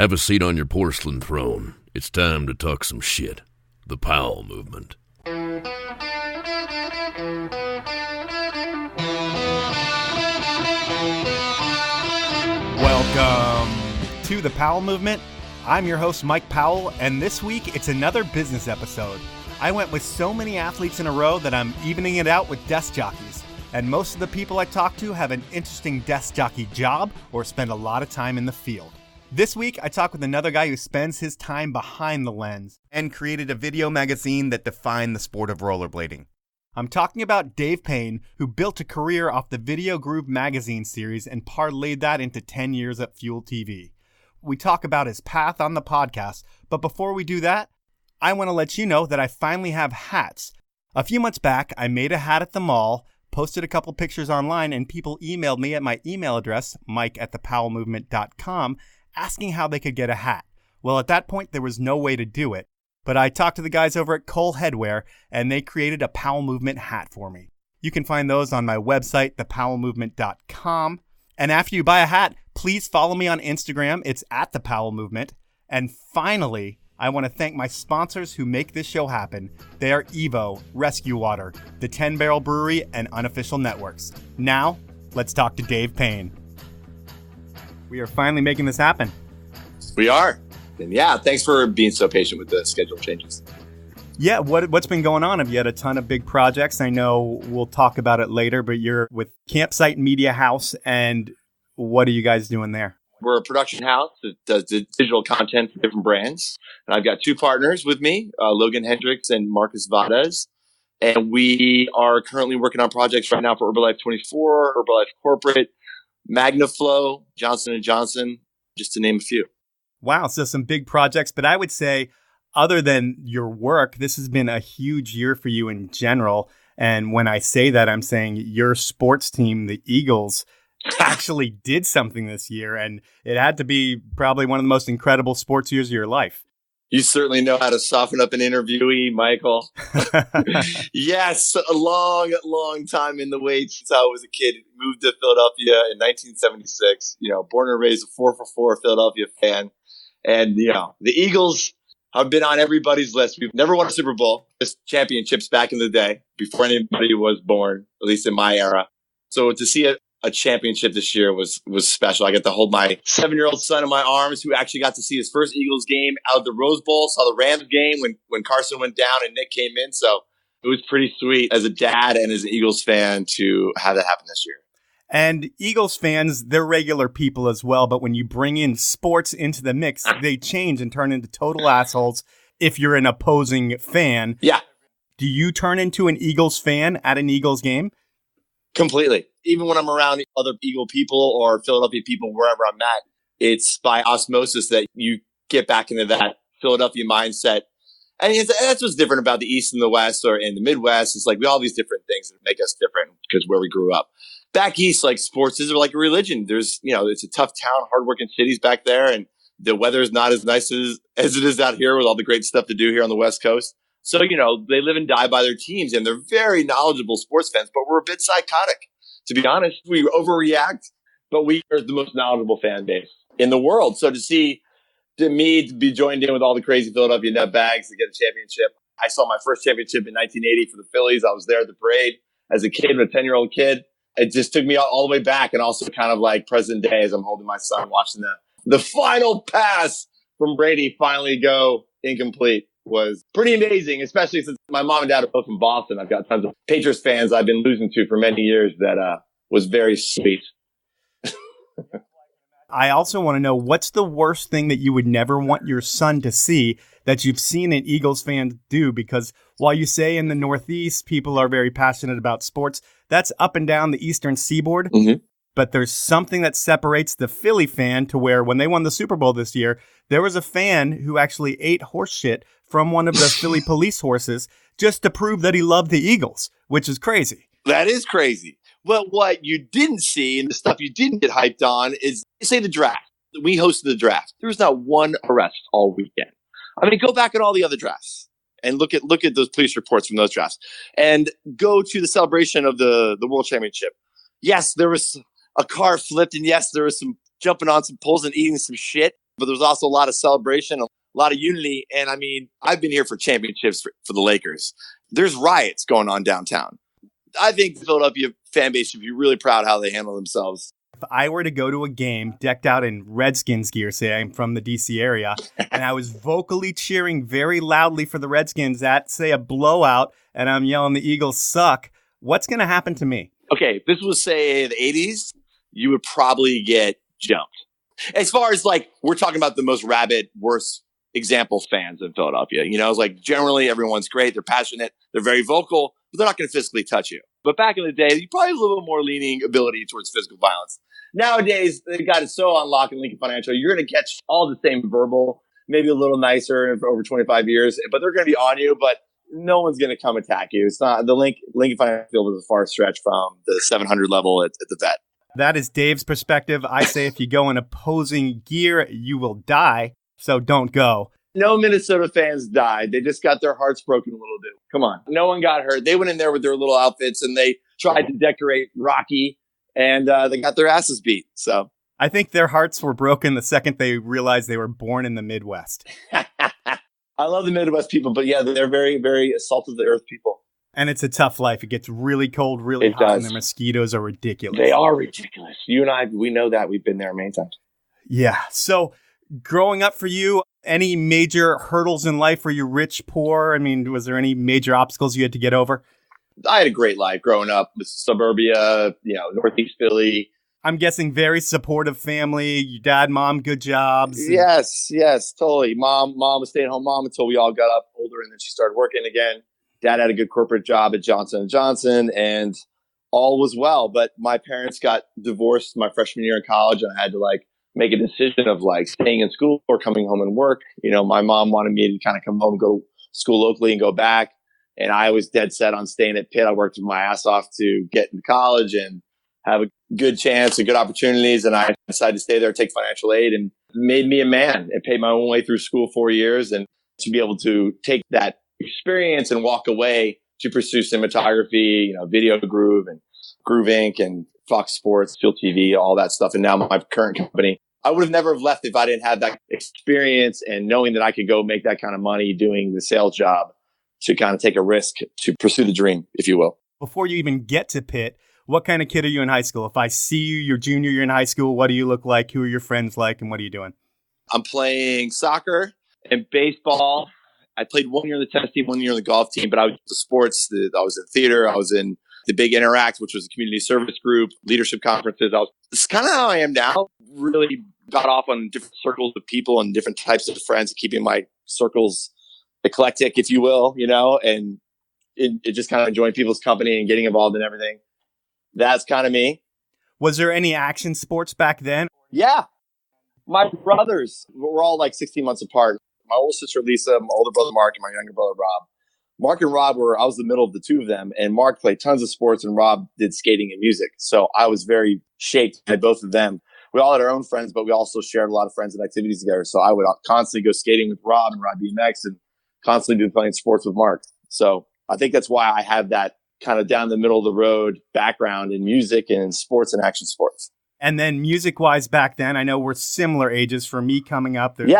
Have a seat on your porcelain throne. It's time to talk some shit. The Powell Movement. Welcome to the Powell Movement. I'm your host, Mike Powell, and this week it's another business episode. I went with so many athletes in a row that I'm evening it out with desk jockeys. And most of the people I talk to have an interesting desk jockey job or spend a lot of time in the field. This week, I talk with another guy who spends his time behind the lens and created a video magazine that defined the sport of rollerblading. I'm talking about Dave Paine, who built a career off the Video Groove magazine series and parlayed that into 10 years at Fuel TV. We talk about his path on the podcast, but before we do that, I want to let you know that I finally have hats. A few months back, I made a hat at the mall, posted a couple pictures online, and people emailed me at my email address, mike@thepowellmovement.com, asking how they could get a hat. Well, at that point, there was no way to do it, but I talked to the guys over at Cole Headwear, and they created a Powell Movement hat for me. You can find those on my website, thepowellmovement.com. And after you buy a hat, please follow me on Instagram. It's at the Powell Movement. And finally, I want to thank my sponsors who make this show happen. They are Evo, Rescue Water, the 10 Barrel Brewery, and Unofficial Networks. Now, let's talk to Dave Paine. We are finally making this happen. We are. And yeah, thanks for being so patient with the schedule changes. Yeah, what's been going on? Have you had a ton of big projects? I know we'll talk about it later, but you're with Campsite Media House, and what are you guys doing there? We're a production house that does digital content for different brands. And I've got two partners with me, Logan Hendricks and Marcus Vades. And we are currently working on projects right now for Herbalife 24, Herbalife Corporate, MagnaFlow, Johnson & Johnson, just to name a few. Wow, so some big projects. But I would say, other than your work, this has been a huge year for you in general. And when I say that, I'm saying your sports team, the Eagles, actually did something this year. And it had to be probably one of the most incredible sports years of your life. You certainly know how to soften up an interviewee, Michael. Yes, a long, long time in the wait since I was a kid. Moved to Philadelphia in 1976. Born and raised a 4-for-4 Philadelphia fan. And, the Eagles have been on everybody's list. We've never won a Super Bowl, just championships back in the day, before anybody was born, at least in my era. So to see a championship this year was special. I got to hold my 7-year-old son in my arms, who actually got to see his first Eagles game out of the Rose Bowl, saw the Rams game when Carson went down and Nick came in. So it was pretty sweet as a dad and as an Eagles fan to have that happen this year. And Eagles fans, they're regular people as well, but when you bring in sports into the mix, they change and turn into total assholes if you're an opposing fan. Yeah. Do you turn into an Eagles fan at an Eagles game? Completely. Even when I'm around other Eagle people or Philadelphia people, wherever I'm at, it's by osmosis that you get back into that Philadelphia mindset. And that's what's different about the East and the West or in the Midwest. It's like we all have these different things that make us different because where we grew up. Back East, like sports is like a religion. There's, it's a tough town, hardworking cities back there. And the weather is not as nice as it is out here with all the great stuff to do here on the West Coast. So, they live and die by their teams and they're very knowledgeable sports fans, but we're a bit psychotic. To be honest, we overreact, but we are the most knowledgeable fan base in the world. So to me to be joined in with all the crazy Philadelphia nutbags to get a championship. I saw my first championship in 1980 for the Phillies. I was there at the parade as a kid, a 10-year-old kid. It just took me all the way back and also kind of like present day as I'm holding my son watching the final pass from Brady finally go incomplete. Was pretty amazing, especially since my mom and dad are both from Boston. I've got tons of Patriots fans I've been losing to for many years that was very sweet. I also want to know, what's the worst thing that you would never want your son to see that you've seen an Eagles fan do? Because while you say in the Northeast, people are very passionate about sports, that's up and down the Eastern Seaboard. Mm-hmm. But there's something that separates the Philly fan to where when they won the Super Bowl this year, there was a fan who actually ate horse shit from one of the Philly police horses just to prove that he loved the Eagles, which is crazy. That is crazy. Well, what you didn't see and the stuff you didn't get hyped on is, say, the draft. We hosted the draft. There was not one arrest all weekend. I mean, go back at all the other drafts and look at those police reports from those drafts and go to the celebration of the World Championship. Yes, there was a car flipped, and yes, there was some jumping on some poles and eating some shit. but there was also a lot of celebration, a lot of unity. And I mean, I've been here for championships for the Lakers. There's riots going on downtown. I think the Philadelphia fan base should be really proud how they handle themselves. If I were to go to a game decked out in Redskins gear, say I'm from the DC area, and I was vocally cheering very loudly for the Redskins at, say, a blowout, and I'm yelling the Eagles suck, what's going to happen to me? Okay, if this was, say, the 80s, you would probably get jumped. As far as, like, we're talking about the most rabid, worst example fans in Philadelphia. You know, it's like generally everyone's great. They're passionate. They're very vocal, but they're not going to physically touch you. But back in the day, you probably have a little more leaning ability towards physical violence. Nowadays, they got it so on lock in Lincoln Financial. You're going to catch all the same verbal, maybe a little nicer for over 25 years, but they're going to be on you, but no one's going to come attack you. It's not the Lincoln Financial Field is a far stretch from the 700 level at the vet. That is Dave's perspective. I say if you go in opposing gear, you will die. So don't go. No Minnesota fans died. They just got their hearts broken a little bit. Come on. No one got hurt. They went in there with their little outfits and they tried to decorate Rocky and they got their asses beat. So I think their hearts were broken the second they realized they were born in the Midwest. I love the Midwest people, but yeah, they're very, very salt of the earth people. And it's a tough life. It gets really cold, really hot, and the mosquitoes are ridiculous. They are ridiculous. You and I, we know that. We've been there many times. Yeah. So growing up for you, any major hurdles in life? Were you rich, poor? I mean, was there any major obstacles you had to get over? I had a great life growing up. Suburbia, Northeast Philly. I'm guessing very supportive family. Your dad, mom, good jobs. Yes, totally. Mom was stay-at-home mom until we all got up older, and then she started working again. Dad had a good corporate job at Johnson & Johnson, and all was well. But my parents got divorced my freshman year in college, and I had to make a decision of staying in school or coming home and work. My mom wanted me to kind of come home, go to school locally and go back. And I was dead set on staying at Pitt. I worked my ass off to get into college and have a good chance and good opportunities. And I decided to stay there, take financial aid, and made me a man and paid my own way through school 4 years. And to be able to take that experience and walk away to pursue cinematography, Video Groove and Groove Inc. and Fox Sports, Field TV, all that stuff. And now my current company, I would have never have left if I didn't have that experience and knowing that I could go make that kind of money doing the sales job to kind of take a risk to pursue the dream, if you will. Before you even get to Pitt, what kind of kid are you in high school? If I see you, your junior year in high school, what do you look like? Who are your friends like? And what are you doing? I'm playing soccer and baseball. I played 1 year on the tennis team, 1 year on the golf team, but I was the sports. I was in theater. I was in the Big Interact, which was a community service group, leadership conferences. It's kind of how I am now. Really got off on different circles of people and different types of friends, keeping my circles eclectic, if you will, and it just kind of enjoying people's company and getting involved in everything. That's kind of me. Was there any action sports back then? Yeah. My brothers were all 16 months apart. My older sister, Lisa, my older brother, Mark, and my younger brother, Rob. Mark and Rob I was the middle of the two of them, and Mark played tons of sports and Rob did skating and music. So I was very shaped by both of them. We all had our own friends, but we also shared a lot of friends and activities together. So I would constantly go skating with Rob and Rob BMX and constantly be playing sports with Mark. So I think that's why I have that kind of down the middle of the road background in music and in sports and action sports. And then music-wise back then, I know we're similar ages. For me coming up, there's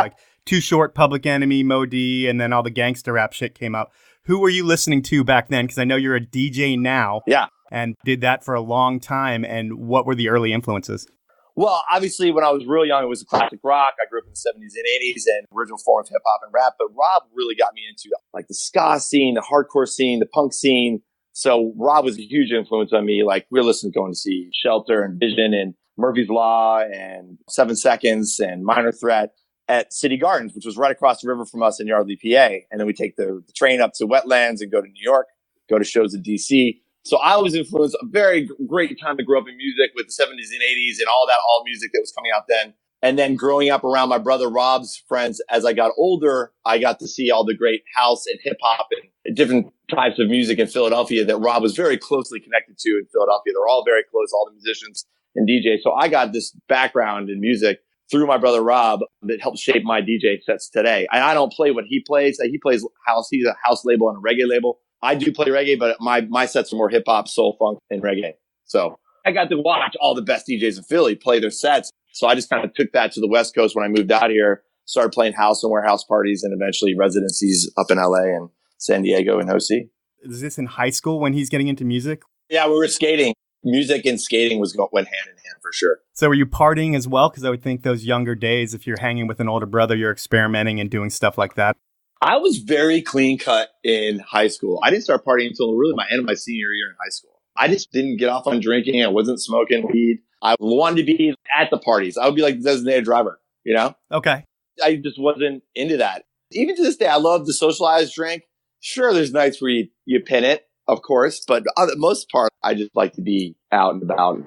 Too Short, Public Enemy, Mo D, and then all the gangster rap shit came out. Who were you listening to back then? Because I know you're a DJ now. Yeah. And did that for a long time. And what were the early influences? Well, obviously, when I was real young, it was classic rock. I grew up in the 70s and 80s and original form of hip hop and rap. But Rob really got me into the ska scene, the hardcore scene, the punk scene. So Rob was a huge influence on me. We were listening, going to see Shelter and Vision and Murphy's Law and 7 Seconds and Minor Threat at City Gardens, which was right across the river from us in Yardley, PA. And then we take the train up to Wetlands and go to New York, go to shows in DC. So I was influenced, a very great time to grow up in music with the 70s and 80s and all music that was coming out then. And then growing up around my brother Rob's friends, as I got older, I got to see all the great house and hip hop and different types of music in Philadelphia that Rob was very closely connected to in Philadelphia. They're all very close, all the musicians and DJs. So I got this background in music through my brother Rob that helped shape my DJ sets today. And I don't play what he plays. He plays house. He's a house label and a reggae label. I do play reggae, but my sets are more hip hop, soul, funk, and reggae. So I got to watch all the best DJs in Philly play their sets. So I just kind of took that to the West Coast when I moved out here, started playing house and warehouse parties and eventually residencies up in LA and San Diego and OC. Is this in high school when he's getting into music? Yeah, we were skating. Music and skating went hand in hand for sure. So were you partying as well? Because I would think those younger days, if you're hanging with an older brother, you're experimenting and doing stuff like that. I was very clean cut in high school. I didn't start partying until really my end of my senior year in high school. I just didn't get off on drinking. I wasn't smoking weed. I wanted to be at the parties. I would be like the designated driver, you know? Okay. I just wasn't into that. Even to this day, I love the socialized drink. Sure, there's nights where you pin it, of course, but for the most part, I just like to be out and about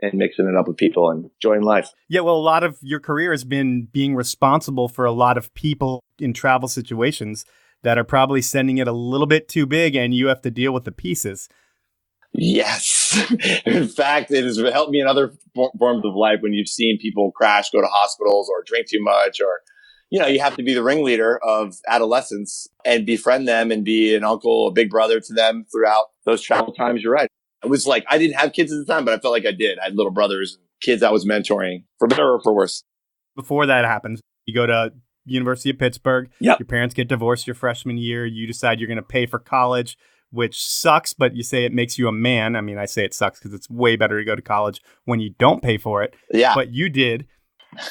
and mixing it up with people and enjoying life. Yeah, well, a lot of your career has been being responsible for a lot of people in travel situations that are probably sending it a little bit too big and you have to deal with the pieces. Yes. In fact, it has helped me in other forms of life when you've seen people crash, go to hospitals or drink too much or, you know, you have to be the ringleader of adolescents and befriend them and be an uncle, a big brother to them throughout those travel times. You're right. It was like, I didn't have kids at the time, but I felt like I did. I had little brothers and kids I was mentoring for better or for worse. Before that happens, you go to University of Pittsburgh. Yep. Your parents get divorced your freshman year. You decide you're going to pay for college, which sucks, but you say it makes you a man. I mean, I say it sucks because it's way better to go to college when you don't pay for it. Yeah. But you did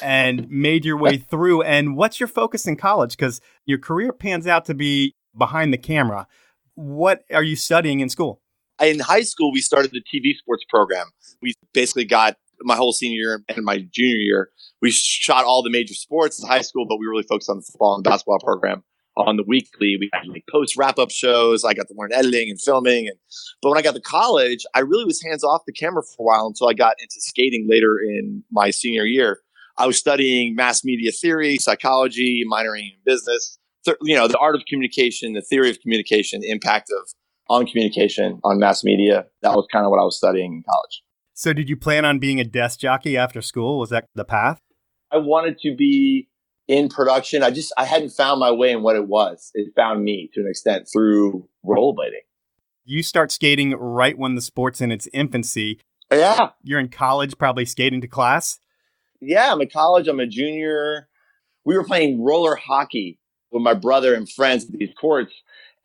and made your way through. And what's your focus in college? Because your career pans out to be behind the camera. What are you studying in school? In high school, we started the TV sports program. We basically got my whole senior year and my junior year. We shot all the major sports in high school, but we really focused on the football and basketball program. On the weekly, we had like post wrap-up shows. I got to learn editing and filming. But when I got to college, I really was hands off the camera for a while until I got into skating later in my senior year. I was studying mass media theory, psychology, minoring in business, the art of communication, the theory of communication, the impact on communication, on mass media. That was kind of what I was studying in college. So did you plan on being a desk jockey after school? Was that the path? I wanted to be in production. I hadn't found my way in what it was. It found me to an extent through rollerblading. You start skating right when the sport's in its infancy. Yeah. You're in college, probably skating to class. Yeah, I'm in college. I'm a junior. We were playing roller hockey with my brother and friends at these courts.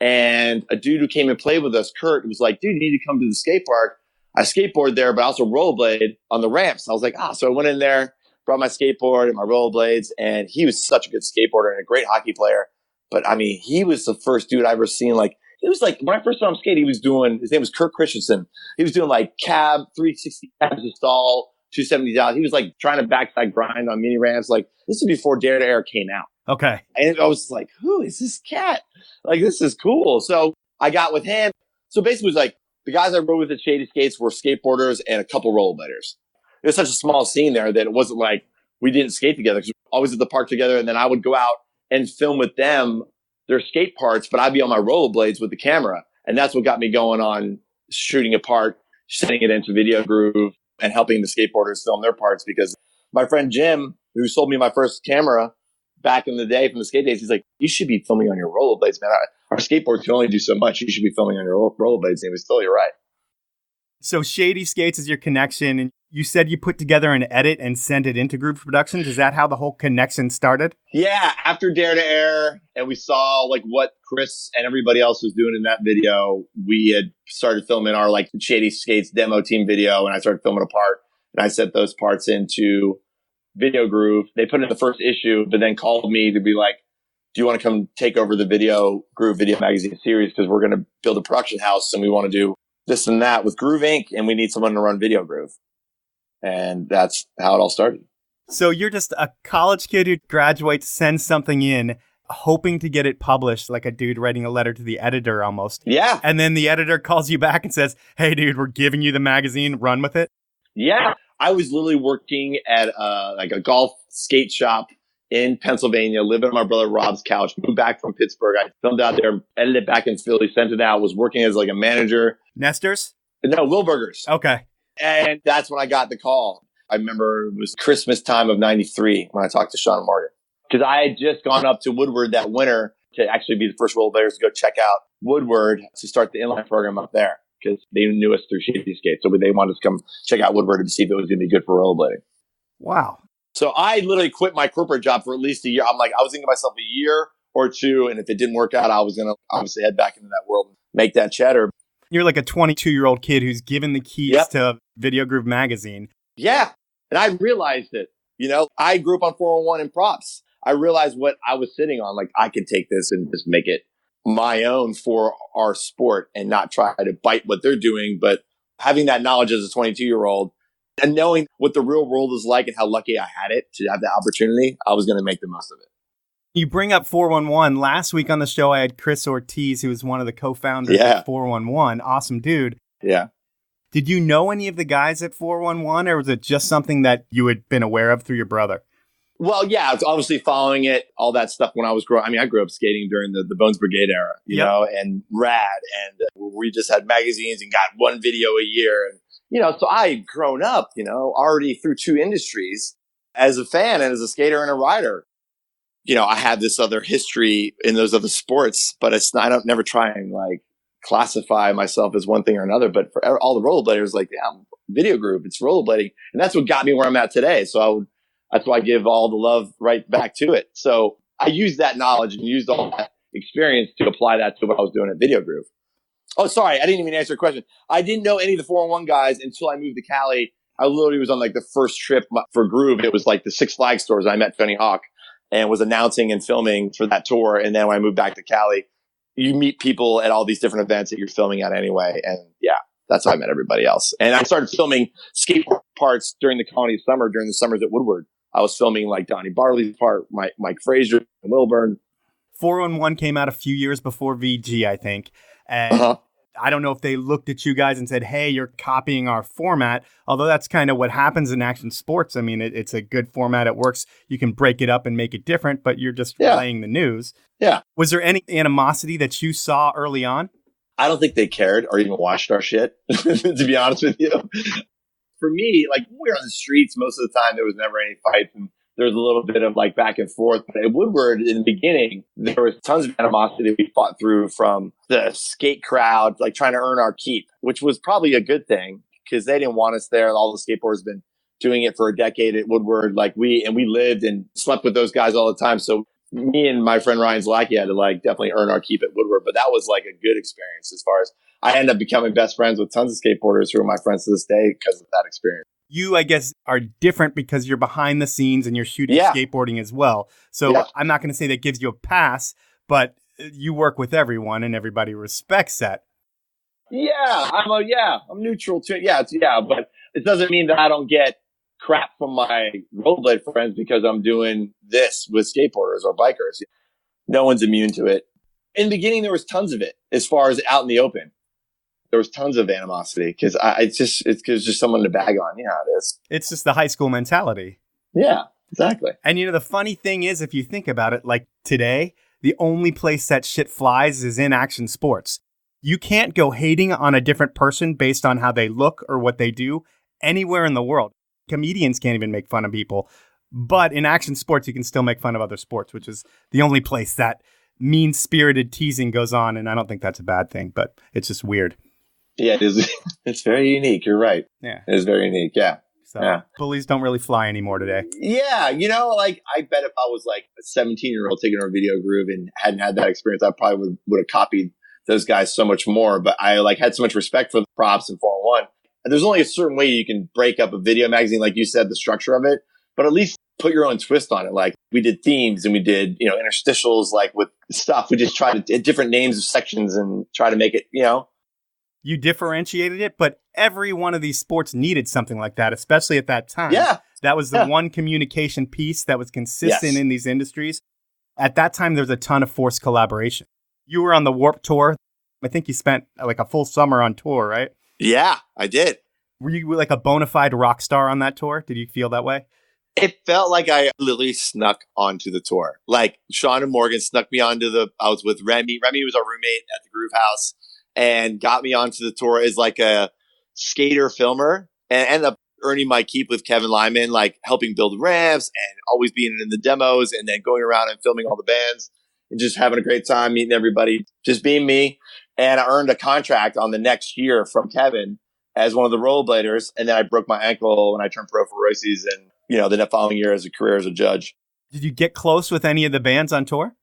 And a dude who came and played with us, Kurt, was like, dude, you need to come to the skate park. I skateboard there, but I also rollerblade on the ramps. I was like, so I went in there, brought my skateboard and my rollerblades, and he was such a good skateboarder and a great hockey player. But I mean, he was the first dude I ever seen. Like, he was like, when I first saw him skate, his name was Kurt Christensen. He was doing like cab, 360 cabs to stall, 270 down. He was like trying to backside grind on mini ramps. Like, this was before Dare to Air came out. Okay. And I was like, who is this cat? Like, this is cool. So I got with him. So basically it was like, the guys I rode with at Shady Skates were skateboarders and a couple rollerbladers. It was such a small scene there that it wasn't like we didn't skate together because we were always at the park together. And then I would go out and film with them their skate parts, but I'd be on my rollerblades with the camera. And that's what got me going on shooting a part, sending it into Video Groove and helping the skateboarders film their parts. Because my friend Jim, who sold me my first camera back in the day from the skate days, he's like, you should be filming on your rollerblades, man. Our skateboards can only do so much. You should be filming on your rollerblades. And he was totally right. So Shady Skates is your connection. And you said you put together an edit and sent it into Groove Productions. Is that how the whole connection started? Yeah. After Dare to Air, and we saw like what Chris and everybody else was doing in that video, we had started filming our like Shady Skates demo team video. And I started filming a part and I sent those parts into Video Groove. They put in the first issue, but then called me to be like, do you want to come take over the Video Groove Video Magazine series? Because we're going to build a production house and we want to do this and that with Groove Inc. and we need someone to run Video Groove. And that's how it all started. So you're just a college kid who graduates, sends something in, hoping to get it published, like a dude writing a letter to the editor almost. Yeah. And then the editor calls you back and says, hey, dude, we're giving you the magazine. Run with it. Yeah. I was literally working at like a golf skate shop in Pennsylvania, living on my brother Rob's couch, moved back from Pittsburgh. I filmed out there, edited it back in Philly, sent it out, was working as like a manager. Nestor's? No, Wilburgers. Okay. And that's when I got the call. I remember it was Christmas time of 93 when I talked to Sean Morgan. Because I had just gone up to Woodward that winter to actually be the first rollerbladers to go check out Woodward to start the inline program up there. Because they knew us through Shady Skates. So they wanted us to come check out Woodward to see if it was going to be good for rollerblading. Wow. So I literally quit my corporate job for at least a year. I'm like, I was thinking to myself a year or two. And if it didn't work out, I was going to obviously head back into that world and make that cheddar. You're like a 22-year-old kid who's given the keys Yep. to Video Groove magazine. Yeah. And I realized it. I grew up on 411 and props. I realized what I was sitting on. Like, I could take this and just make it my own for our sport and not try to bite what they're doing. But having that knowledge as a 22-year-old and knowing what the real world is like and how lucky I had it to have the opportunity, I was going to make the most of it. You bring up 411. Last week on the show, I had Chris Ortiz, who was one of the co-founders of 411. Awesome dude. Yeah. Did you know any of the guys at 411, or was it just something that you had been aware of through your brother? Well, yeah, it's obviously following it, all that stuff when I was growing. I mean, I grew up skating during the Bones Brigade era, you know, and Rad. And we just had magazines and got one video a year. And, so I had grown up, already through two industries as a fan and as a skater and a rider. I had this other history in those other sports, but I don't never try and like classify myself as one thing or another. But for all the rollerbladers, like, yeah, video group, it's rollerblading. And that's what got me where I'm at today. So that's why I give all the love right back to it. So I used that knowledge and used all that experience to apply that to what I was doing at Video Groove. Oh, sorry. I didn't even answer your question. I didn't know any of the 411 guys until I moved to Cali. I literally was on like the first trip for Groove. It was like the Six Flags stores. I met Tony Hawk and was announcing and filming for that tour. And then when I moved back to Cali, you meet people at all these different events that you're filming at anyway. And yeah, that's how I met everybody else. And I started filming skateboard parts during the Colony Summer, during the summers at Woodward. I was filming like Donnie Barley's part, Mike Frazier, and Wilburn. 411 came out a few years before VG, I think. And I don't know if they looked at you guys and said, hey, you're copying our format. Although that's kind of what happens in action sports. I mean, it's a good format. It works. You can break it up and make it different, but you're just relaying the news. Yeah. Was there any animosity that you saw early on? I don't think they cared or even watched our shit, to be honest with you. For me, like, when we were on the streets, most of the time, there was never any fights. And there was a little bit of like back and forth. But at Woodward, in the beginning, there was tons of animosity we fought through from the skate crowd, like trying to earn our keep, which was probably a good thing because they didn't want us there. All the skateboarders have been doing it for a decade at Woodward. Like we lived and slept with those guys all the time. So me and my friend Ryan Zlacki had to like definitely earn our keep at Woodward. But that was like a good experience as far as I ended up becoming best friends with tons of skateboarders who are my friends to this day because of that experience. You, I guess, are different because you're behind the scenes and you're shooting skateboarding as well. So I'm not going to say that gives you a pass, but you work with everyone and everybody respects that. Yeah, I'm neutral too. But it doesn't mean that I don't get crap from my rollerblade friends because I'm doing this with skateboarders or bikers. No one's immune to it. In the beginning, there was tons of it as far as out in the open. There was tons of animosity because it's just someone to bag on. You know how it is. It's just the high school mentality. Yeah, exactly. And the funny thing is, if you think about it, like today, the only place that shit flies is in action sports. You can't go hating on a different person based on how they look or what they do anywhere in the world. Comedians can't even make fun of people. But in action sports, you can still make fun of other sports, which is the only place that mean-spirited teasing goes on. And I don't think that's a bad thing, but it's just weird. Yeah, it is. It's very unique. You're right. Yeah. It is very unique. Yeah. So bullies don't really fly anymore today. Yeah. Like I bet if I was like a 17-year-old taking over Video Groove and hadn't had that experience, I probably would have copied those guys so much more. But I like had so much respect for the props in 401. And there's only a certain way you can break up a video magazine, like you said, the structure of it, but at least put your own twist on it. Like we did themes and we did, interstitials, like with stuff. We just tried to different names of sections and try to make it, You differentiated it, but every one of these sports needed something like that, especially at that time. Yeah. That was the one communication piece that was consistent in these industries. At that time, there was a ton of forced collaboration. You were on the Warped Tour. I think you spent like a full summer on tour, right? Yeah, I did. Were you like a bona fide rock star on that tour? Did you feel that way? It felt like I literally snuck onto the tour. Like Sean and Morgan snuck me onto I was with Remy. Remy was our roommate at the Groove House and got me onto the tour as like a skater filmer and ended up earning my keep with Kevin Lyman, like helping build ramps and always being in the demos and then going around and filming all the bands and just having a great time, meeting everybody, just being me. And I earned a contract on the next year from Kevin as one of the rollerbladers. And then I broke my ankle when I turned pro for Royce's. And the following year as a career as a judge. Did you get close with any of the bands on tour?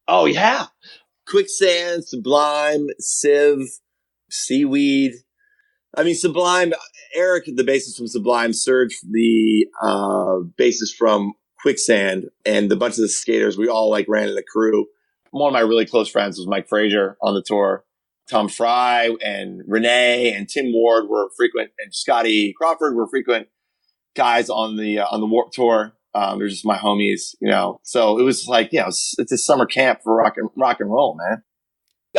Oh, yeah. Quicksand, Sublime, Civ, Seaweed. I mean, Sublime, Eric, the bassist from Sublime, Serge, the bassist from Quicksand, and a bunch of the skaters, we all like ran in a crew. One of my really close friends was Mike Frazier on the tour. Tom Fry and Renee and Tim Ward were frequent, and Scotty Crawford were frequent guys on the Warped Tour. They're just my homies, So it was like, it's a summer camp for rock and roll, man.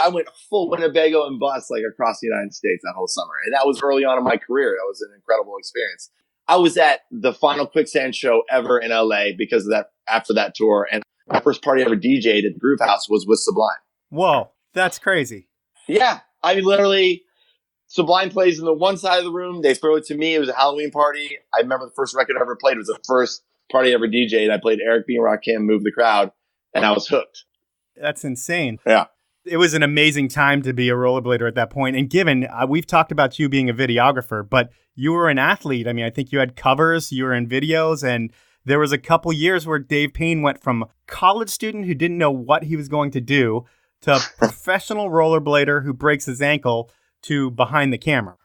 I went full Winnebago and bus like across the United States that whole summer. And that was early on in my career. That was an incredible experience. I was at the final Quicksand show ever in LA because of that, after that tour. And my first party I ever DJ'd at the Groove House was with Sublime. Whoa, that's crazy. Yeah. I mean, literally, Sublime plays in the one side of the room. They throw it to me. It was a Halloween party. I remember the first record I ever played was the first party I ever DJ'd. I played Eric B. and Rakim, Move the Crowd, and I was hooked. That's insane. Yeah. It was an amazing time to be a rollerblader at that point. And given, we've talked about you being a videographer, but you were an athlete. I mean, I think you had covers, you were in videos, and there was a couple years where Dave Paine went from college student who didn't know what he was going to do to professional rollerblader who breaks his ankle to behind the camera.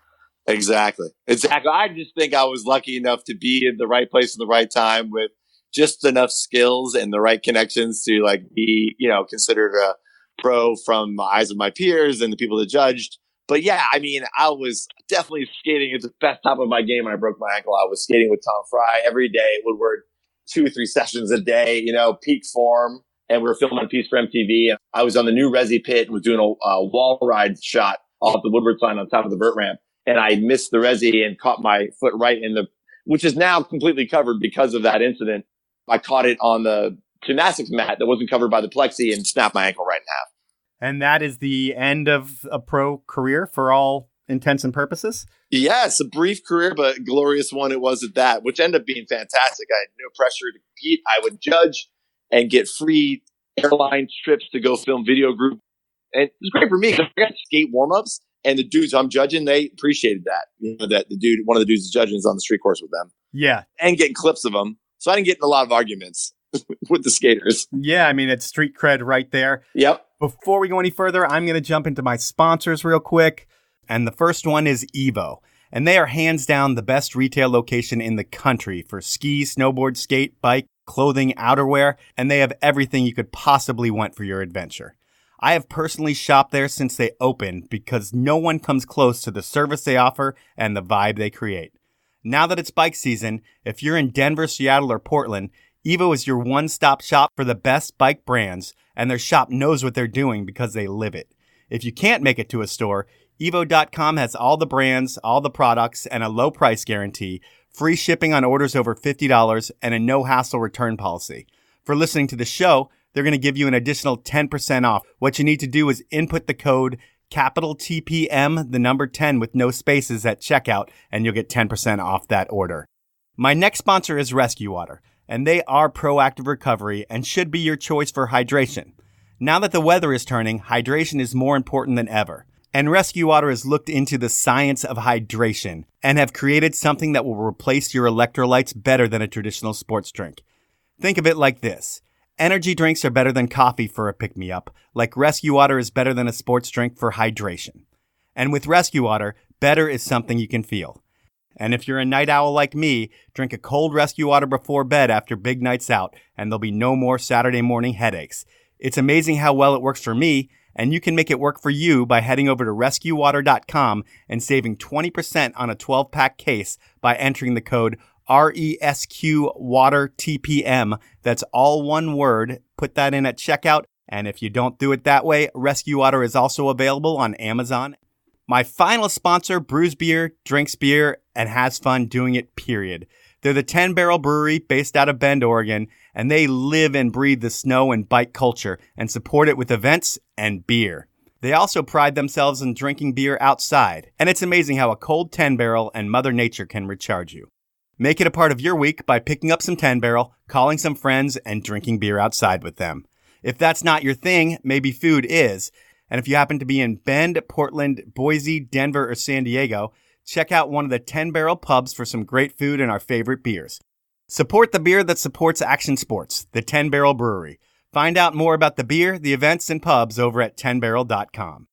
Exactly. I just think I was lucky enough to be in the right place at the right time with just enough skills and the right connections to like be, considered a pro from the eyes of my peers and the people that judged. But yeah, I mean, I was definitely skating at the best top of my game when I broke my ankle. I was skating with Tom Fry every day at Woodward, 2 or 3 sessions a day, peak form. And we were filming a piece for MTV. And I was on the new Resi pit and was doing a wall ride shot off the Woodward sign on top of the vert ramp. And I missed the Resi and caught my foot right which is now completely covered because of that incident. I caught it on the gymnastics mat that wasn't covered by the plexi and snapped my ankle right in half. And that is the end of a pro career for all intents and purposes? Yes, a brief career, but glorious one it was at that, which ended up being fantastic. I had no pressure to compete. I would judge and get free airline trips to go film video group. And it was great for me because I got skate warm-ups, and the dudes I'm judging, they appreciated that. That one of the dudes is judging is on the street course with them. Yeah. And getting clips of them. So I didn't get in a lot of arguments with the skaters. Yeah, I mean, it's street cred right there. Yep. Before we go any further, I'm going to jump into my sponsors real quick. And the first one is Evo. And they are hands down the best retail location in the country for ski, snowboard, skate, bike, clothing, outerwear, and they have everything you could possibly want for your adventure. I have personally shopped there since they opened because no one comes close to the service they offer and the vibe they create. Now that it's bike season, if you're in Denver, Seattle, or Portland, Evo is your one-stop shop for the best bike brands, and their shop knows what they're doing because they live it. If you can't make it to a store, Evo.com has all the brands, all the products, and a low price guarantee, free shipping on orders over $50, and a no-hassle return policy. For listening to the show, they're going to give you an additional 10% off. What you need to do is input the code capital TPM, the number 10 with no spaces at checkout, and you'll get 10% off that order. My next sponsor is Rescue Water, and they are proactive recovery and should be your choice for hydration. Now that the weather is turning, hydration is more important than ever. And Rescue Water has looked into the science of hydration and have created something that will replace your electrolytes better than a traditional sports drink. Think of it like this. Energy drinks are better than coffee for a pick-me-up, like Rescue Water is better than a sports drink for hydration. And with Rescue Water, better is something you can feel. And if you're a night owl like me, drink a cold Rescue Water before bed after big nights out, and there'll be no more Saturday morning headaches. It's amazing how well it works for me, and you can make it work for you by heading over to rescuewater.com and saving 20% on a 12-pack case by entering the code RESQ Water TPM. That's all one word. Put that in at checkout. And if you don't do it that way, Rescue Water is also available on Amazon. My final sponsor brews beer, drinks beer, and has fun doing it, period. They're the 10 Barrel Brewery based out of Bend, Oregon, and they live and breathe the snow and bike culture and support it with events and beer. They also pride themselves in drinking beer outside, and it's amazing how a cold 10 Barrel and Mother Nature can recharge you. Make it a part of your week by picking up some 10 Barrel, calling some friends, and drinking beer outside with them. If that's not your thing, maybe food is. And if you happen to be in Bend, Portland, Boise, Denver, or San Diego, check out one of the 10 Barrel pubs for some great food and our favorite beers. Support the beer that supports action sports, the 10 Barrel Brewery. Find out more about the beer, the events, and pubs over at 10barrel.com.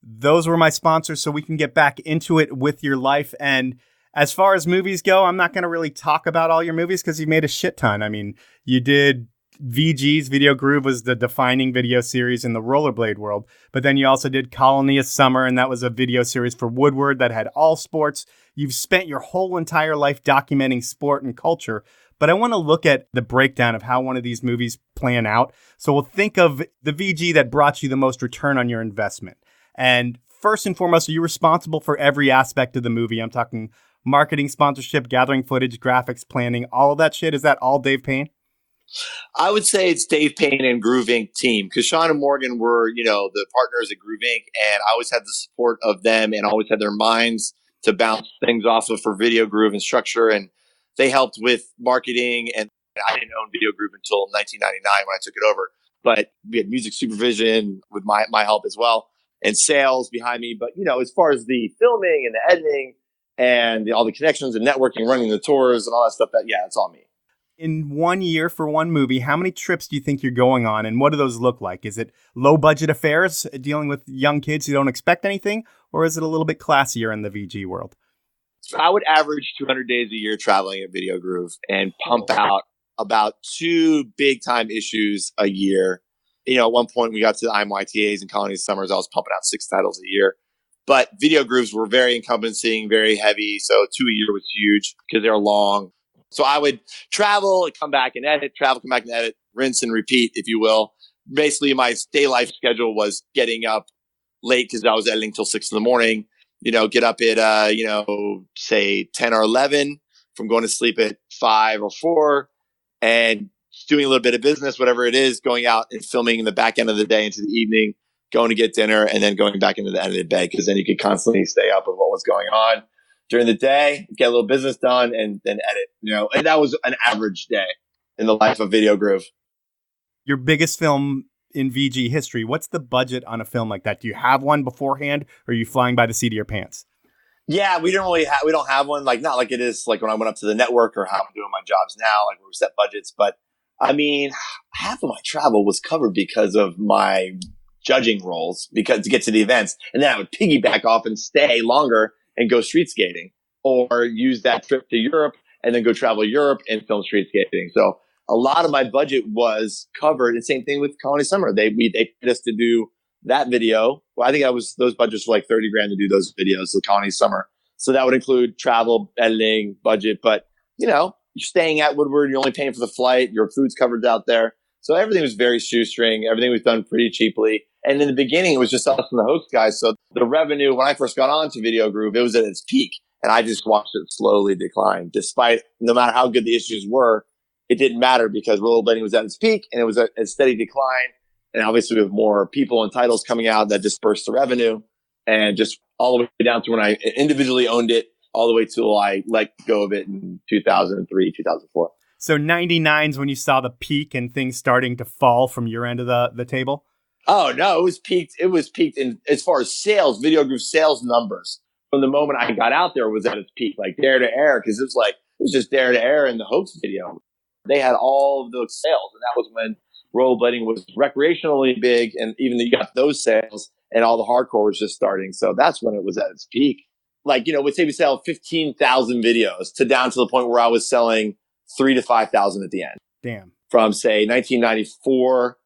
Those were my sponsors, so we can get back into it with your life. And as far as movies go, I'm not going to really talk about all your movies because you made a shit ton. I mean, you did VG's Video Groove was the defining video series in the rollerblade world. But then you also did Colony of Summer, and that was a video series for Woodward that had all sports. You've spent your whole entire life documenting sport and culture. But I want to look at the breakdown of how one of these movies plan out. So we'll think of the VG that brought you the most return on your investment. And first and foremost, are you responsible for every aspect of the movie? I'm talking marketing, sponsorship, gathering footage, graphics, planning, all of that shit. Is that all Dave Paine? I would say it's Dave Paine and Groove Inc. team, because Sean and Morgan were, the partners at Groove Inc. And I always had the support of them and always had their minds to bounce things off of for Video Groove and structure. And they helped with marketing. And I didn't own Video Groove until 1999 when I took it over. But we had music supervision with my help as well and sales behind me. But, as far as the filming and the editing and all the connections and networking, running the tours and all that stuff, it's all me. In 1 year for one movie, how many trips do you think you're going on, and what do those look like? Is it low-budget affairs dealing with young kids who don't expect anything, or is it a little bit classier in the VG world? So I would average 200 days a year traveling at Video Groove and pump out about 2 big-time issues a year. At one point, we got to the IMYTAs and Colony Summers. I was pumping out 6 titles a year. But Video Grooves were very encompassing, very heavy, so 2 a year was huge because they're long. So I would travel and come back and edit, rinse and repeat, if you will. Basically, my day life schedule was getting up late because I was editing till 6 in the morning, get up at, say 10 or 11 from going to sleep at 5 or 4 and doing a little bit of business, whatever it is, going out and filming in the back end of the day into the evening, going to get dinner, and then going back into the edited bed because then you could constantly stay up with what was going on during the day, get a little business done, and then edit, and that was an average day in the life of Video Groove. Your biggest film in VG history, what's the budget on a film like that? Do you have one beforehand, or are you flying by the seat of your pants? Yeah, we don't have one, not like it is like when I went up to the network or how I'm doing my jobs now, like where we set budgets. But I mean, half of my travel was covered because of my judging roles, because to get to the events, and then I would piggyback off and stay longer and go street skating, or use that trip to Europe and then go travel Europe and film street skating. So a lot of my budget was covered. And same thing with Colony Summer. They paid us to do that video. Well, I think those budgets were like $30,000 to do those videos, the Colony Summer. So that would include travel, editing, budget. But, you're staying at Woodward. You're only paying for the flight. Your food's covered out there. So everything was very shoestring. Everything was done pretty cheaply. And in the beginning, it was just us and the host guys. So the revenue, when I first got onto Video Groove, it was at its peak. And I just watched it slowly decline. Despite, no matter how good the issues were, it didn't matter because rollerblading was at its peak and it was a steady decline. And obviously with more people and titles coming out, that dispersed the revenue. And just all the way down to when I individually owned it, all the way till I let go of it in 2003, 2004. So 99's when you saw the peak and things starting to fall from your end of the table? Oh, no, it was peaked. It was peaked in as far as sales, Video Groove sales numbers. From the moment I got out there was at its peak, like Dare to Air, because it was just Dare to Air in the Hoax video. They had all of those sales, and that was when rollerblading was recreationally big, and even you got those sales, and all the hardcore was just starting. So that's when it was at its peak. Let's say we sell 15,000 videos to down to the point where I was selling 3,000 to 5,000 at the end. Damn. From say 1994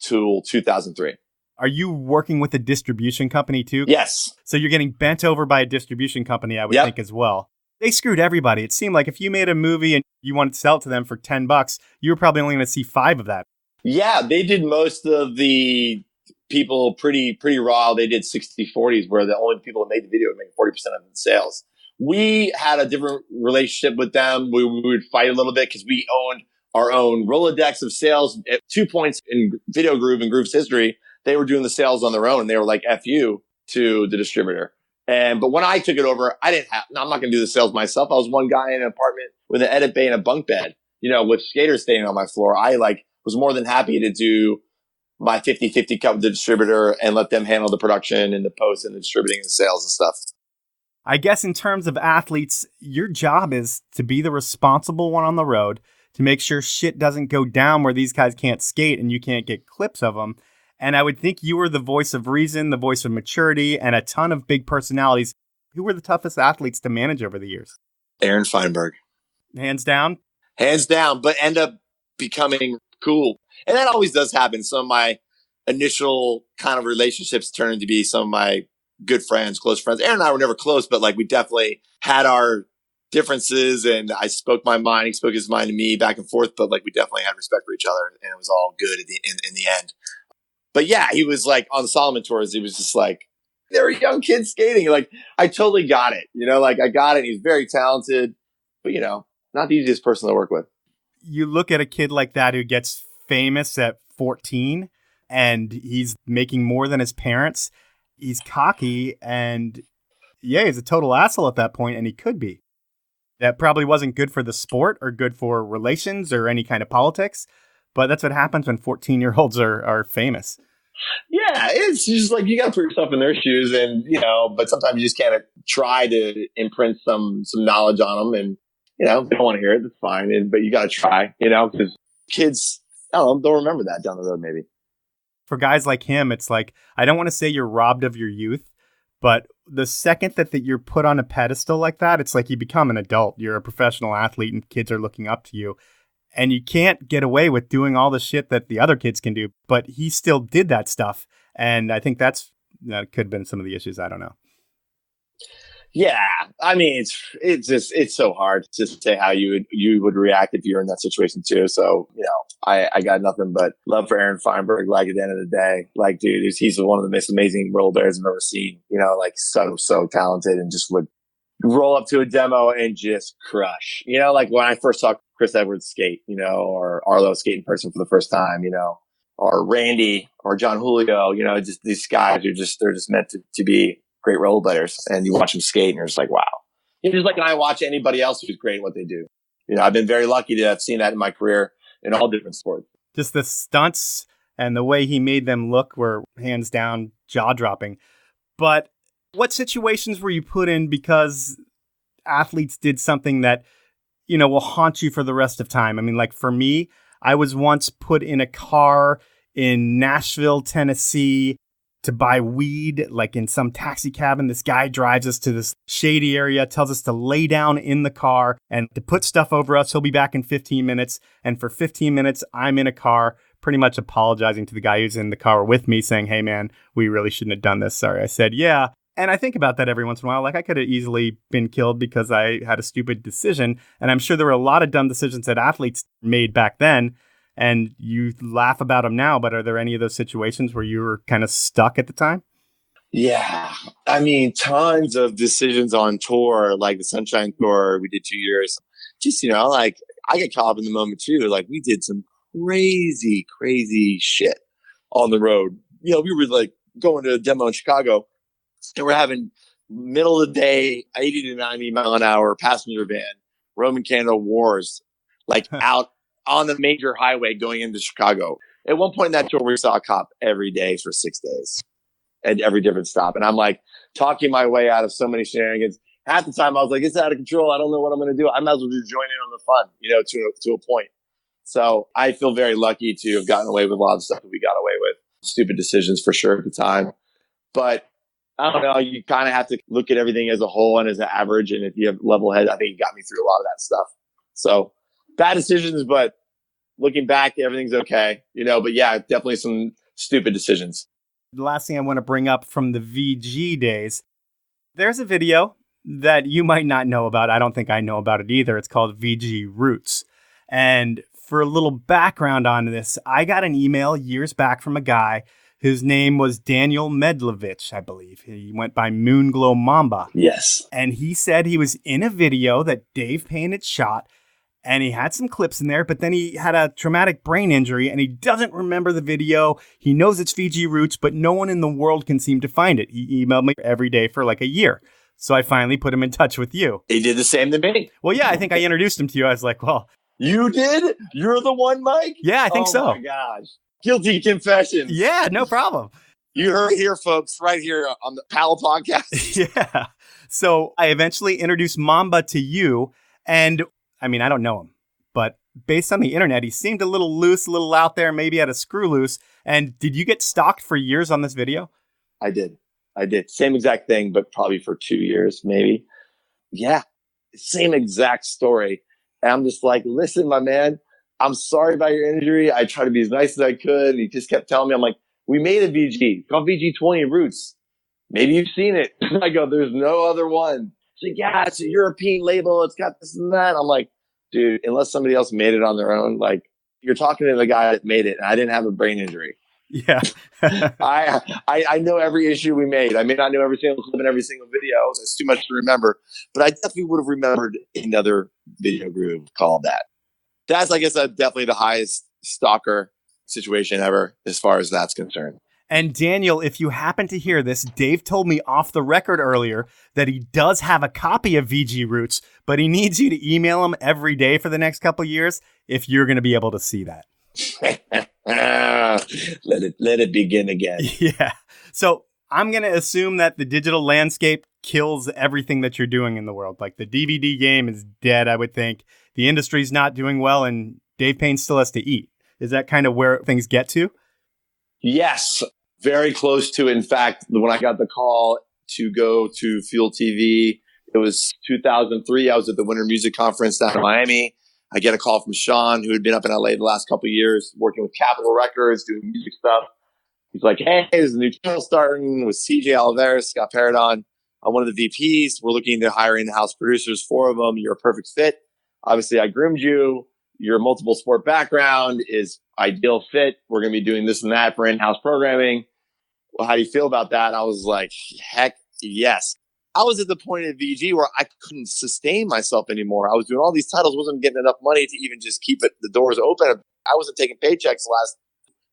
to 2003. Are you working with a distribution company too? Yes. So you're getting bent over by a distribution company, I would think as well. They screwed everybody. It seemed like if you made a movie and you wanted to sell it to them for $10, you were probably only going to see 5 of that. Yeah, they did most of the people pretty raw. They did 60-40s where the only people that made the video would make 40% of the sales. We had a different relationship with them. We would fight a little bit because we owned our own Rolodex of sales. At 2 points in Video Groove and Groove's history, they were doing the sales on their own. They were like, F you to the distributor. But when I took it over, I'm not going to do the sales myself. I was one guy in an apartment with an edit bay and a bunk bed, with skaters staying on my floor. I was more than happy to do my 50-50 cut with the distributor and let them handle the production and the post and the distributing and the sales and stuff. I guess in terms of athletes, your job is to be the responsible one on the road, to make sure shit doesn't go down where these guys can't skate and you can't get clips of them. And I would think you were the voice of reason, the voice of maturity, and a ton of big personalities. Who were the toughest athletes to manage over the years? Aaron Feinberg. Hands down? Hands down, but end up becoming cool. And that always does happen. Some of my initial kind of relationships turn into be some of my good friends, close friends. Aaron and I were never close, but like we definitely had our differences, and I spoke my mind. He spoke his mind to me back and forth, but like we definitely had respect for each other, and it was all good in the end. But yeah, he was like on the Solomon tours. He was just like, they were young kids skating. Like I totally got it, like I got it. He's very talented, but not the easiest person to work with. You look at a kid like that who gets famous at 14 and he's making more than his parents. He's cocky and he's a total asshole at that point, and he could be. That probably wasn't good for the sport or good for relations or any kind of politics, but that's what happens when 14-year-olds are famous. Yeah, it's just like you got to put yourself in their shoes, and but sometimes you just can't try to imprint some knowledge on them, and if they don't want to hear it, that's fine. But you got to try, because kids, I don't remember that down the road, maybe. For guys like him, it's like, I don't want to say you're robbed of your youth, but the second that you're put on a pedestal like that, it's like you become an adult. You're a professional athlete and kids are looking up to you. And you can't get away with doing all the shit that the other kids can do. But he still did that stuff. And I think that could have been some of the issues. I don't know. Yeah. I mean, it's so hard to say how you would react if you were in that situation too. So, I got nothing but love for Aaron Feinberg. Like at the end of the day, like, dude, he's one of the most amazing rollerbladers I've ever seen, like so talented, and just would roll up to a demo and just crush, like when I first saw Chris Edwards skate, or Arlo skate in person for the first time, or Randy or John Julio, just these guys they're just meant to be great rollerbladers, and you watch them skate and you're just like, wow. Just like when I watch anybody else who's great at what they do. I've been very lucky to have seen that in my career in all different sports. Just the stunts and the way he made them look were hands down jaw-dropping. But what situations were you put in because athletes did something that, will haunt you for the rest of time? I mean, like for me, I was once put in a car in Nashville, Tennessee to buy weed, like in some taxi cabin. This guy drives us to this shady area, tells us to lay down in the car and to put stuff over us. He'll be back in 15 minutes. And for 15 minutes, I'm in a car pretty much apologizing to the guy who's in the car with me, saying, hey, man, we really shouldn't have done this. Sorry. I said, yeah. And I think about that every once in a while. Like I could have easily been killed because I had a stupid decision. And I'm sure there were a lot of dumb decisions that athletes made back then. And you laugh about them now, but are there any of those situations where you were kind of stuck at the time? Yeah. I mean, tons of decisions on tour, like the Sunshine Tour, we did 2 years. Just, like I get caught up in the moment too. Like we did some crazy shit on the road. We were like going to a demo in Chicago, and we're having middle of the day, 80 to 90 mile an hour passenger van, Roman candle wars, like out on the major highway going into Chicago. At one point in that tour, we saw a cop every day for 6 days at every different stop. And I'm like talking my way out of so many shenanigans. Half the time I was like, it's out of control. I don't know what I'm going to do. I might as well just join in on the fun, to a point. So I feel very lucky to have gotten away with a lot of stuff that we got away with. Stupid decisions for sure at the time. But I don't know. You kind of have to look at everything as a whole and as an average. And if you have level head, I think you got me through a lot of that stuff. So bad decisions, but looking back, everything's okay, but yeah, definitely some stupid decisions. The last thing I want to bring up from the VG days, there's a video that you might not know about. I don't think I know about it either. It's called VG Roots. And for a little background on this, I got an email years back from a guy whose name was Daniel Medlovich, I believe. He went by Moonglow Mamba. Yes. And he said he was in a video that Dave Paine had shot, and he had some clips in there, but then he had a traumatic brain injury, and he doesn't remember the video. He knows it's VG Roots, but no one in the world can seem to find it. He emailed me every day for like a year. So I finally put him in touch with you. He did the same to me. Well, yeah, I think I introduced him to you. I was like, well. You did? You're the one, Mike? Yeah, I think so. Oh, my gosh. Guilty confessions. Yeah, no problem. You heard it here, folks, right here on the Powell podcast. Yeah. So I eventually introduced Mamba to you. And I mean, I don't know him, but based on the internet, he seemed a little loose, a little out there, maybe had a screw loose. And did you get stalked for years on this video? I did. Same exact thing, but probably for 2 years, maybe. Yeah. Same exact story. And I'm just like, listen, my man, I'm sorry about your injury. I tried to be as nice as I could. And he just kept telling me, I'm like, we made a VG. It's called VG20 Roots. Maybe you've seen it. I go, there's no other one. She's like, yeah, it's a European label. It's got this and that. I'm like, dude, unless somebody else made it on their own, like, you're talking to the guy that made it. And I didn't have a brain injury. Yeah. I know every issue we made. I may not know every single clip and every single video. It's too much to remember. But I definitely would have remembered another video groove called that. That's, I guess, definitely the highest stalker situation ever as far as that's concerned. And Daniel, if you happen to hear this, Dave told me off the record earlier that he does have a copy of VG Roots, but he needs you to email him every day for the next couple of years if you're going to be able to see that. Let it begin again. Yeah. So I'm going to assume that the digital landscape kills everything that you're doing in the world. Like the DVD game is dead, I would think. The industry's not doing well, and Dave Paine still has to eat. Is that kind of where things get to? Yes, very close to it. In fact, when I got the call to go to Fuel TV, it was 2003. I was at the Winter Music Conference down in Miami. I get a call from Sean, who had been up in LA the last couple of years, working with Capitol Records, doing music stuff. He's like, hey, there's a new channel starting with CJ Oliveris, Scott Paradon. I'm one of the VPs. We're looking to hire in-house producers, 4 of them. You're a perfect fit. Obviously, I groomed you. Your multiple sport background is ideal fit. We're going to be doing this and that for in-house programming. Well, how do you feel about that? I was like, heck yes. I was at the point at VG where I couldn't sustain myself anymore. I was doing all these titles, wasn't getting enough money to even just keep the doors open. I wasn't taking paychecks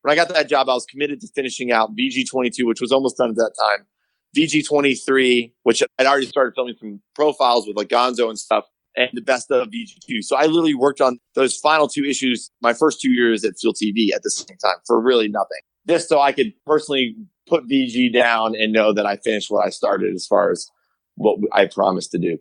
when I got that job, I was committed to finishing out VG22, which was almost done at that time. VG23, which I'd already started filming some profiles with like Gonzo and stuff, and the best of VG2. So I literally worked on those final 2 issues my first 2 years at Fuel TV at the same time for really nothing. Just so I could personally put VG down and know that I finished what I started as far as what I promised to do.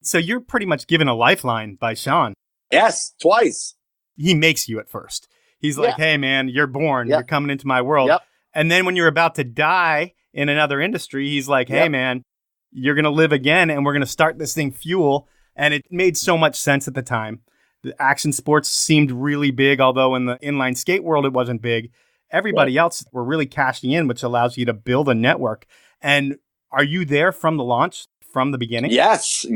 So you're pretty much given a lifeline by Sean. Yes, twice. He makes you at first. He's like, hey, man, you're born. You're coming into my world. Yep. And then when you're about to die in another industry, he's like, hey, man, you're going to live again, and we're going to start this thing Fuel. And it made so much sense at the time. The action sports seemed really big, although in the inline skate world, it wasn't big. Everybody else were really cashing in, which allows you to build a network. And are you there from the launch, from the beginning? Yes.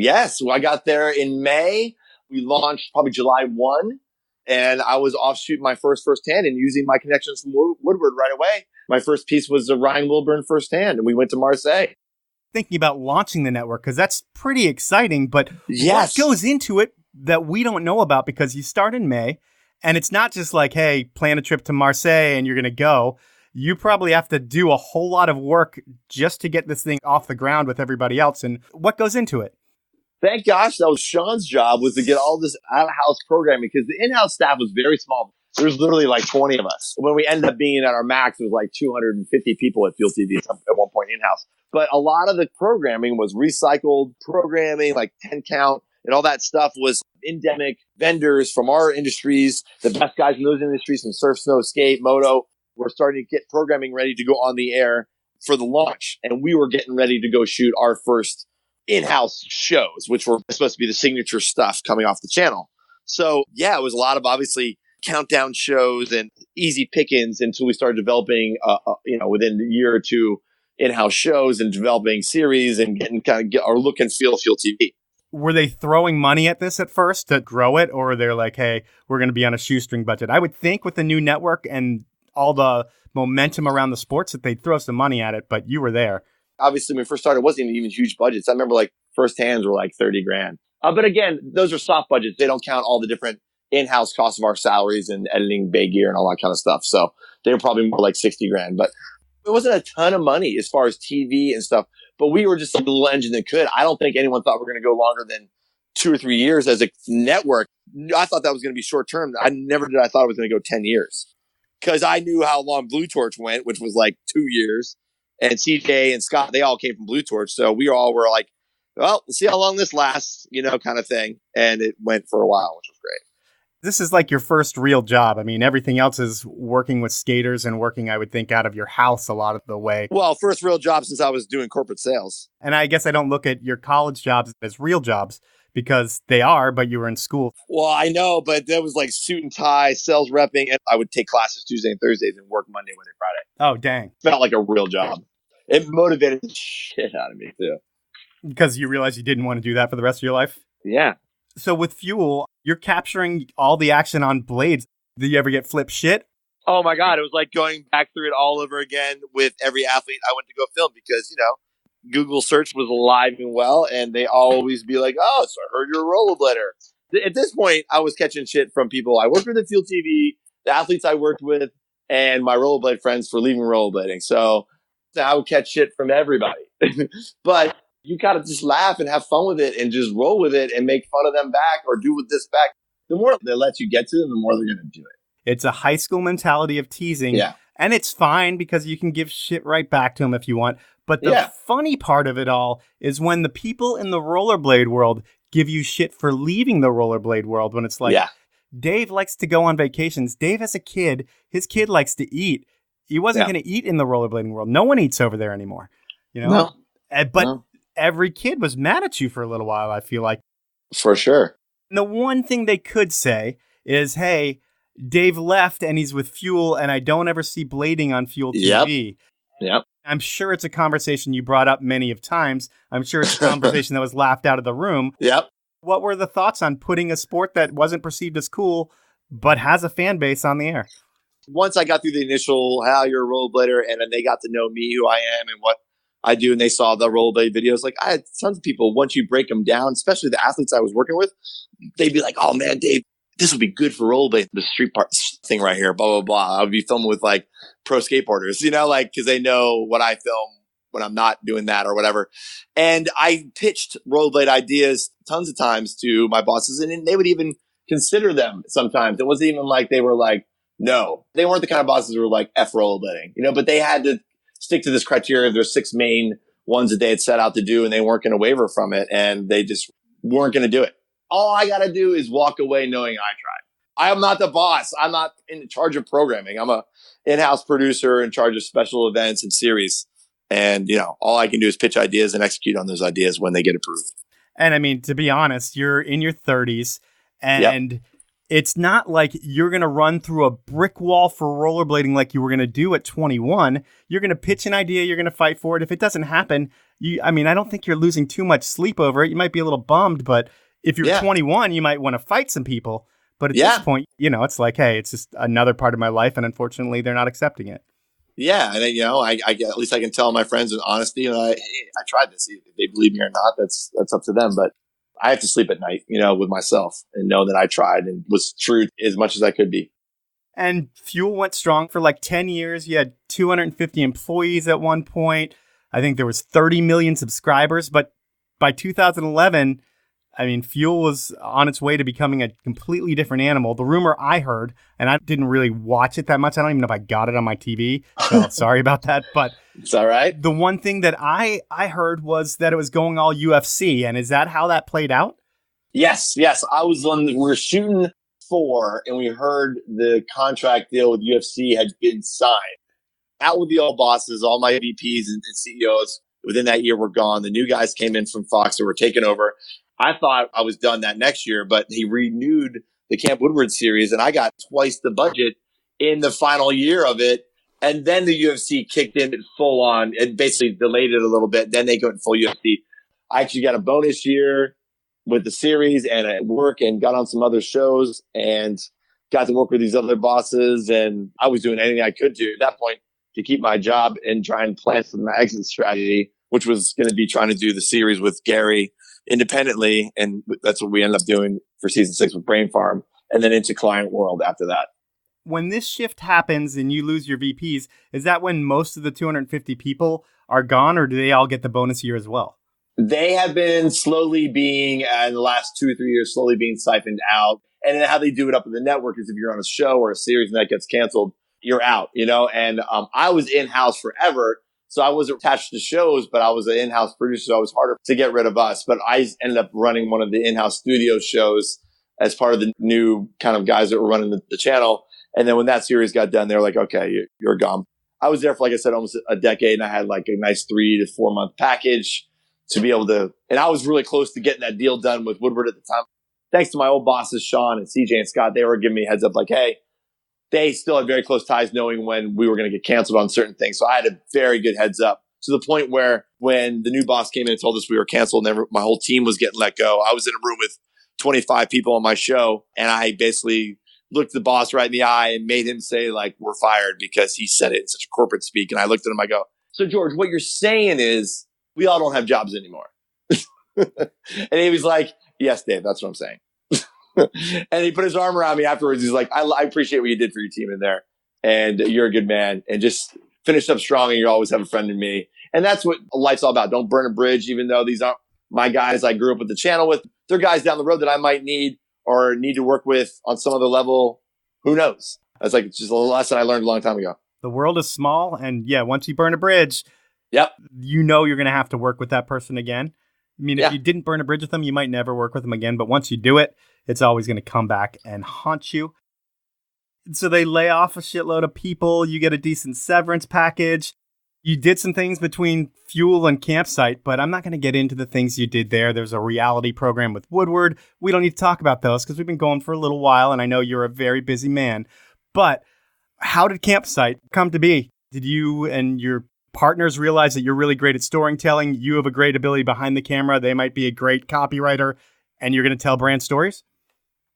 Well, I got there in May. We launched probably July 1. And I was off shooting my first hand and using my connections from Woodward right away. My first piece was Ryan Wilburn Firsthand, and we went to Marseille. Thinking about launching the network, because that's pretty exciting, but what goes into it that we don't know about? Because you start in May, and it's not just like, hey, plan a trip to Marseille and you're going to go. You probably have to do a whole lot of work just to get this thing off the ground with everybody else. And what goes into it? Thank gosh, that was Sean's job, was to get all this out-of-house programming, because the in-house staff was very small. There was literally like 20 of us. When we ended up being at our max, it was like 250 people at Fuel TV at one point in-house. But a lot of the programming was recycled programming, like 10 count, and all that stuff was endemic vendors from our industries, the best guys in those industries, from surf, snow, skate, moto. We're starting to get programming ready to go on the air for the launch. And we were getting ready to go shoot our first in-house shows, which were supposed to be the signature stuff coming off the channel. So yeah, it was a lot of obviously countdown shows and easy pickings until we started developing, within a year or two, in-house shows and developing series and getting kind of get our look and feel Fuel TV. Were they throwing money at this at first to grow it, or they're like, hey, we're going to be on a shoestring budget? I would think with the new network and all the momentum around the sports that they'd throw some money at it, but you were there. Obviously, when we first started, it wasn't even huge budgets. I remember like first hands were like 30 grand. But again, those are soft budgets. They don't count all the different in-house costs of our salaries and editing bay gear and all that kind of stuff. So they were probably more like 60 grand, but it wasn't a ton of money as far as TV and stuff, but we were just a little engine that could. I don't think anyone thought we were going to go longer than 2 or 3 years as a network. I thought that was going to be short term. I thought it was going to go 10 years. because I knew how long Blue Torch went, which was like 2 years. And CJ and Scott, they all came from Blue Torch. So we all were like, well, we'll see how long this lasts, kind of thing. And it went for a while, which was great. This is like your first real job. I mean, everything else is working with skaters and working, I would think, out of your house a lot of the way. Well, first real job since I was doing corporate sales. And I guess I don't look at your college jobs as real jobs because they are, but you were in school. Well, I know, but that was like suit and tie, sales repping, and I would take classes Tuesday and Thursdays and work Monday, Wednesday, Friday. Oh, dang. Felt like a real job. It motivated the shit out of me, too. Because you realized you didn't want to do that for the rest of your life? Yeah. So with Fuel, you're capturing all the action on blades. Did you ever get flip shit? Oh my God. It was like going back through it all over again with every athlete I went to go film because, Google search was alive and well. And they always be like, oh, so I heard you're a rollerblader. At this point, I was catching shit from people I worked with at Field TV, the athletes I worked with, and my rollerblade friends for leaving rollerblading. So I would catch shit from everybody. But you got to just laugh and have fun with it and just roll with it and make fun of them back or do with this back. The more they let you get to them, the more they're going to do it. It's a high school mentality of teasing. Yeah. And it's fine because you can give shit right back to them if you want. But the funny part of it all is when the people in the rollerblade world give you shit for leaving the rollerblade world, when it's like, Dave likes to go on vacations. Dave has a kid. His kid likes to eat. He wasn't going to eat in the rollerblading world. No one eats over there anymore. No. But every kid was mad at you for a little while, I feel like. For sure. And the one thing they could say is, hey, Dave left and he's with Fuel and I don't ever see blading on Fuel TV. Yep. I'm sure it's a conversation you brought up many of times. I'm sure it's a conversation that was laughed out of the room. Yep. What were the thoughts on putting a sport that wasn't perceived as cool, but has a fan base on the air? Once I got through the initial, how you're a rollerblader, and then they got to know me, who I am, and what I do, and they saw the rollerblade videos. Like, I had tons of people, once you break them down, especially the athletes I was working with, they'd be like, oh man, Dave, this would be good for rollerblade, the street part thing right here, blah, blah, blah. I would be filming with like pro skateboarders, because they know what I film when I'm not doing that or whatever. And I pitched rollerblade ideas tons of times to my bosses, and they would even consider them sometimes. It wasn't even like they were like, no, they weren't the kind of bosses who were like F rollerblading, but they had to stick to this criteria. There's 6 main ones that they had set out to do, and they weren't going to waver from it, and they just weren't going to do it. All I got to do is walk away knowing I tried. I am not the boss. I'm not in charge of programming. I'm a in-house producer in charge of special events and series. And, all I can do is pitch ideas and execute on those ideas when they get approved. And I mean, to be honest, you're in your 30s and it's not like you're going to run through a brick wall for rollerblading like you were going to do at 21. You're going to pitch an idea. You're going to fight for it. If it doesn't happen, I don't think you're losing too much sleep over it. You might be a little bummed, but if you're 21, you might want to fight some people. But at this point, it's like, hey, it's just another part of my life. And unfortunately, they're not accepting it. Yeah. And then, I at least I can tell my friends in honesty, hey, I tried this. If they believe me or not, that's up to them. But I have to sleep at night, with myself and know that I tried and was true as much as I could be. And Fuel went strong for like 10 years. You had 250 employees at one point. I think there was 30 million subscribers. But by 2011, Fuel was on its way to becoming a completely different animal. The rumor I heard, and I didn't really watch it that much. I don't even know if I got it on my TV. So sorry about that. But it's all right. The one thing that I heard was that it was going all UFC. And is that how that played out? Yes. We were shooting 4 and we heard the contract deal with UFC had been signed. Out with the old bosses, all my VPs and CEOs within that year were gone. The new guys came in from Fox that were taking over. I thought I was done that next year, but he renewed the Camp Woodward series and I got twice the budget in the final year of it. And then the UFC kicked in full on and basically delayed it a little bit. Then they go in full UFC. I actually got a bonus year with the series and at work and got on some other shows and got to work with these other bosses. And I was doing anything I could do at that point to keep my job and try and plan some exit strategy, which was going to be trying to do the series with Gary independently. And that's what we ended up doing for season 6 with Brain Farm and then into Client World after that. When this shift happens and you lose your VPs, is that when most of the 250 people are gone or do they all get the bonus year as well? They have been slowly being, in the last 2 or 3 years, slowly being siphoned out. And then how they do it up in the network is if you're on a show or a series and that gets canceled, you're out, and I was in-house forever. So I wasn't attached to shows, but I was an in-house producer. So it was harder to get rid of us. But I ended up running one of the in-house studio shows as part of the new kind of guys that were running the channel. And then when that series got done, they were like, okay, you're gone. I was there for, like I said, almost a decade, and I had like a nice 3 to 4 month package to be able to, and I was really close to getting that deal done with Woodward at the time. Thanks to my old bosses, Sean and CJ and Scott, they were giving me a heads up like, hey, they still had very close ties knowing when we were going to get canceled on certain things. So I had a very good heads up to the point where when the new boss came in and told us we were canceled and my whole team was getting let go, I was in a room with 25 people on my show, and I basically looked the boss right in the eye and made him say, like, we're fired, because he said it in such a corporate speak. And I looked at him, I go, so George, what you're saying is we all don't have jobs anymore. And he was like, yes, Dave, that's what I'm saying. And he put his arm around me afterwards. He's like, I appreciate what you did for your team in there. And you're a good man. And just finish up strong, and you always have a friend in me. And that's what life's all about. Don't burn a bridge, even though these aren't my guys I grew up with the channel with. They're guys down the road that I might need or need to work with on some other level. Who knows? That's like just a lesson I learned a long time ago. The world is small. And yeah, once you burn a bridge, yep, you're going to have to work with that person again. I mean, if you didn't burn a bridge with them, you might never work with them again. But once you do it, it's always going to come back and haunt you. So they lay off a shitload of people. You get a decent severance package. You did some things between Fuel and Campsite, but I'm not going to get into the things you did there. There's a reality program with Woodward. We don't need to talk about those because we've been going for a little while, and I know you're a very busy man. But how did Campsite come to be? Did you and your partners realize that you're really great at storytelling? You have a great ability behind the camera. They might be a great copywriter, and you're going to tell brand stories?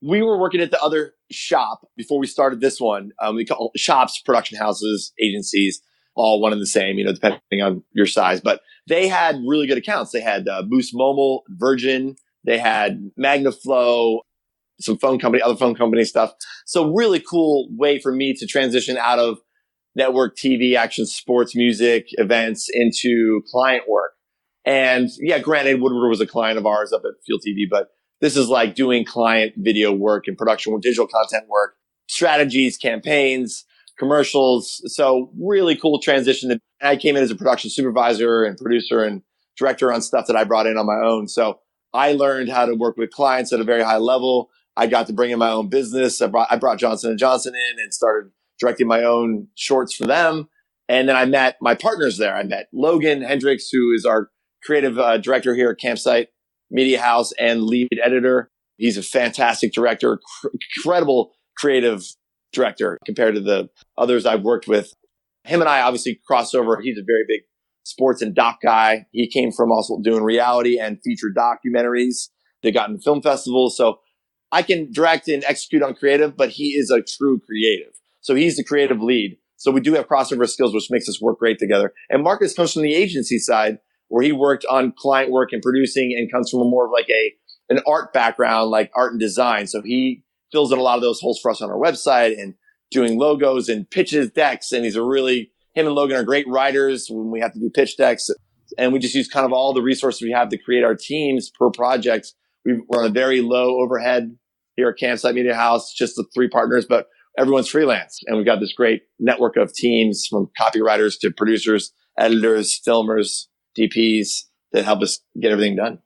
We were working at the other shop before we started this one. We call shops, production houses, agencies, all one and the same, depending on your size. But they had really good accounts. They had Boost Mobile, Virgin. They had MagnaFlow, some other phone company stuff. So really cool way for me to transition out of network TV, action, sports, music, events into client work. And yeah, granted, Woodward was a client of ours up at Fuel TV, but this is like doing client video work and production, digital content work, strategies, campaigns, commercials. So really cool transition. And I came in as a production supervisor and producer and director on stuff that I brought in on my own. So I learned how to work with clients at a very high level. I got to bring in my own business. I brought Johnson & Johnson in and started directing my own shorts for them. And then I met my partners there. I met Logan Hendricks, who is our creative director here at Campsite Media House and lead editor. He's a fantastic director, incredible creative director compared to the others I've worked with. Him and I obviously crossed over. He's a very big sports and doc guy. He came from also doing reality and feature documentaries that got in film festivals. So I can direct and execute on creative, but he is a true creative. So he's the creative lead. So we do have crossover skills, which makes us work great together. And Marcus comes from the agency side, where he worked on client work and producing, and comes from a more of like an art background, like art and design. So he fills in a lot of those holes for us on our website and doing logos and pitches decks. And him and Logan are great writers when we have to do pitch decks. And we just use kind of all the resources we have to create our teams per project. We're on a very low overhead here at Campsite Media House, just the 3 partners, but everyone's freelance. And we've got this great network of teams, from copywriters to producers, editors, filmers, DPs, that help us get everything done.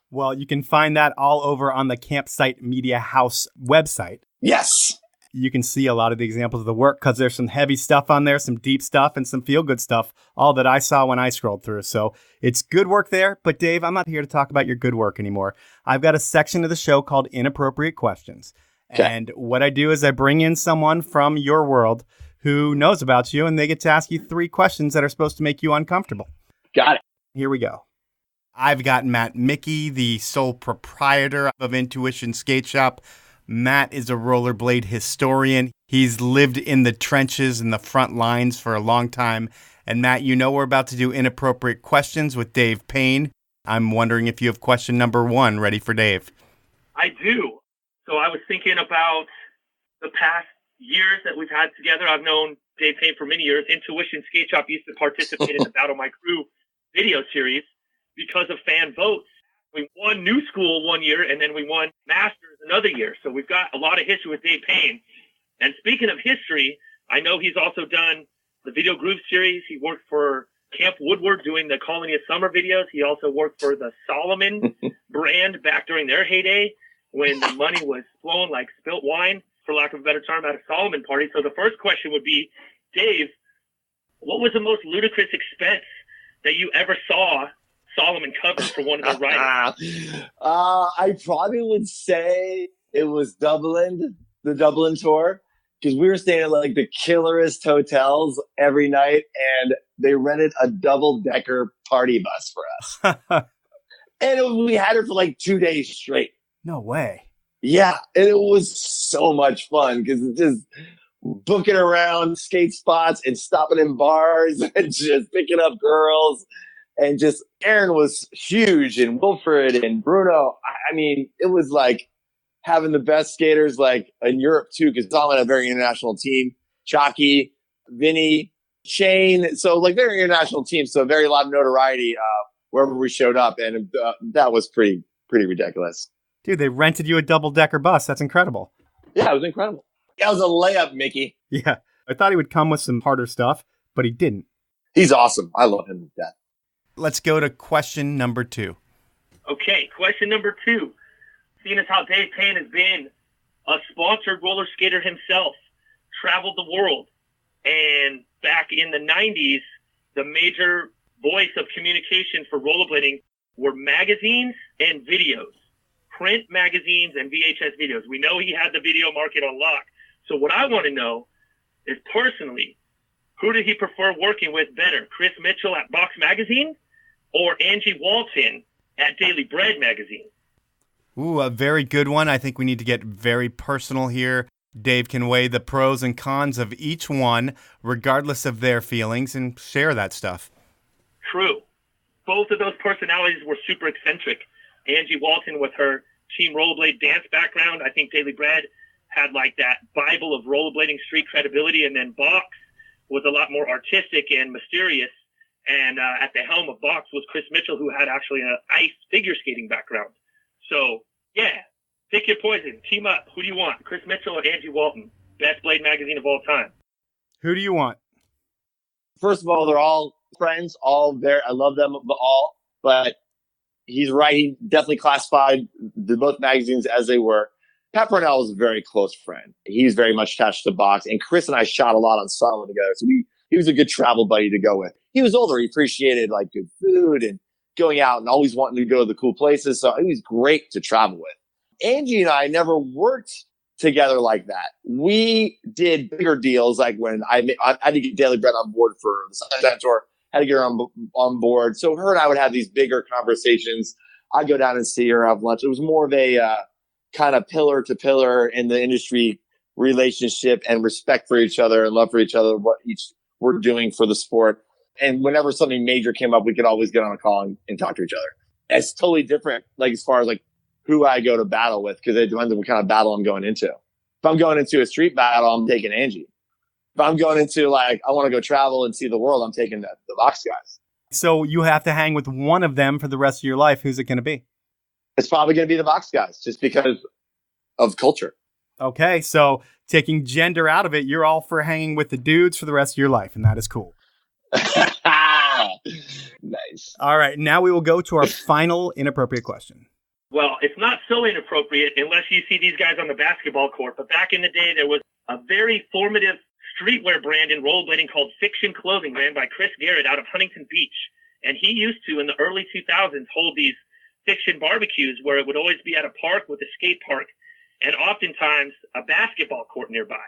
Well, you can find that all over on the Campsite Media House website. Yes. You can see a lot of the examples of the work, because there's some heavy stuff on there, some deep stuff, and some feel-good stuff, all that I saw when I scrolled through. So it's good work there. But Dave, I'm not here to talk about your good work anymore. I've got a section of the show called Inappropriate Questions. Okay. And what I do is I bring in someone from your world who knows about you, and they get to ask you 3 questions that are supposed to make you uncomfortable. Got it. Here we go. I've got Matt Mickey, the sole proprietor of Intuition Skate Shop. Matt is a rollerblade historian. He's lived in the trenches and the front lines for a long time. And Matt, we're about to do Inappropriate Questions with Dave Paine. I'm wondering if you have question number 1 ready for Dave. I do. So I was thinking about the past years that we've had together. I've known Dave Paine for many years. Intuition Skate Shop used to participate in the Battle My Crew video series because of fan votes. We won New School one year, and then we won Masters another year. So we've got a lot of history with Dave Paine. And speaking of history, I know he's also done the Video Groove series. He worked for Camp Woodward doing the Colony of Summer videos. He also worked for the Solomon brand back during their heyday when the money was flowing like spilt wine, for lack of a better term, at a Solomon party. So the first question would be, Dave, what was the most ludicrous expense that you ever saw Solomon cover for one of their riders? I probably would say it was Dublin, the Dublin tour, because we were staying at like the killerest hotels every night, and they rented a double-decker party bus for us. And we had it for like 2 days straight. No way. Yeah, and it was so much fun because it's just booking around skate spots and stopping in bars and just picking up girls. And just Aaron was huge, and Wilfred and Bruno. I mean, it was like having the best skaters like in Europe too, because Solomon had a very international team. Chalky, Vinny, Shane. So like very international team. So very a lot of notoriety wherever we showed up. And that was pretty ridiculous. Dude, they rented you a double-decker bus. That's incredible. Yeah, it was incredible. That was a layup, Mickey. Yeah. I thought he would come with some harder stuff, but he didn't. He's awesome. I love him to death. Let's go to question number 2. Okay, question number 2. Seeing as how Dave Paine has been a sponsored roller skater himself, traveled the world, and back in the 90s, the major voice of communication for rollerblading were magazines and videos. Print magazines and VHS videos. We know he had the video market on lock. So what I want to know is personally, who did he prefer working with better? Chris Mitchell at Box Magazine or Angie Walton at Daily Bread Magazine? Ooh, a very good one. I think we need to get very personal here. Dave can weigh the pros and cons of each one, regardless of their feelings, and share that stuff. True. Both of those personalities were super eccentric. Angie Walton with her Team Rollerblade dance background. I think Daily Bread had like that Bible of rollerblading street credibility, and then Box was a lot more artistic and mysterious. And at the helm of Box was Chris Mitchell, who had actually an ice figure skating background. So, yeah, pick your poison. Team up. Who do you want? Chris Mitchell or Angie Walton? Best Blade magazine of all time. Who do you want? First of all, they're all friends, all there. I love them all, but he's right. He definitely classified both magazines as they were. Pat Purnell was a very close friend. He's very much attached to Box. And Chris and I shot a lot on Solomon together. So he was a good travel buddy to go with. He was older. He appreciated like good food and going out and always wanting to go to the cool places. So he was great to travel with. Angie and I never worked together like that. We did bigger deals. Like when I had to get Daily Bread on board for the Sunshine Tour, had to get her on board. So her and I would have these bigger conversations. I'd go down and see her, have lunch. It was more of a kind of pillar to pillar in the industry relationship and respect for each other and love for each other, what each we're doing for the sport. And whenever something major came up, we could always get on a call and talk to each other. It's totally different, like as far as like who I go to battle with, because it depends on what kind of battle I'm going into. If I'm going into a street battle, I'm taking Angie. If I'm going into like, I want to go travel and see the world, I'm taking the Box guys. So you have to hang with one of them for the rest of your life. Who's it going to be? It's probably going to be the Box guys just because of culture. Okay, so taking gender out of it, you're all for hanging with the dudes for the rest of your life, and that is cool. Nice. All right, now we will go to our final inappropriate question. Well, it's not so inappropriate unless you see these guys on the basketball court. But back in the day, there was a very formative streetwear brand in rollerblading called Fiction Clothing, ran by Chris Garrett out of Huntington Beach. And he used to, in the early 2000s, hold these fiction barbecues where it would always be at a park with a skate park and oftentimes a basketball court nearby.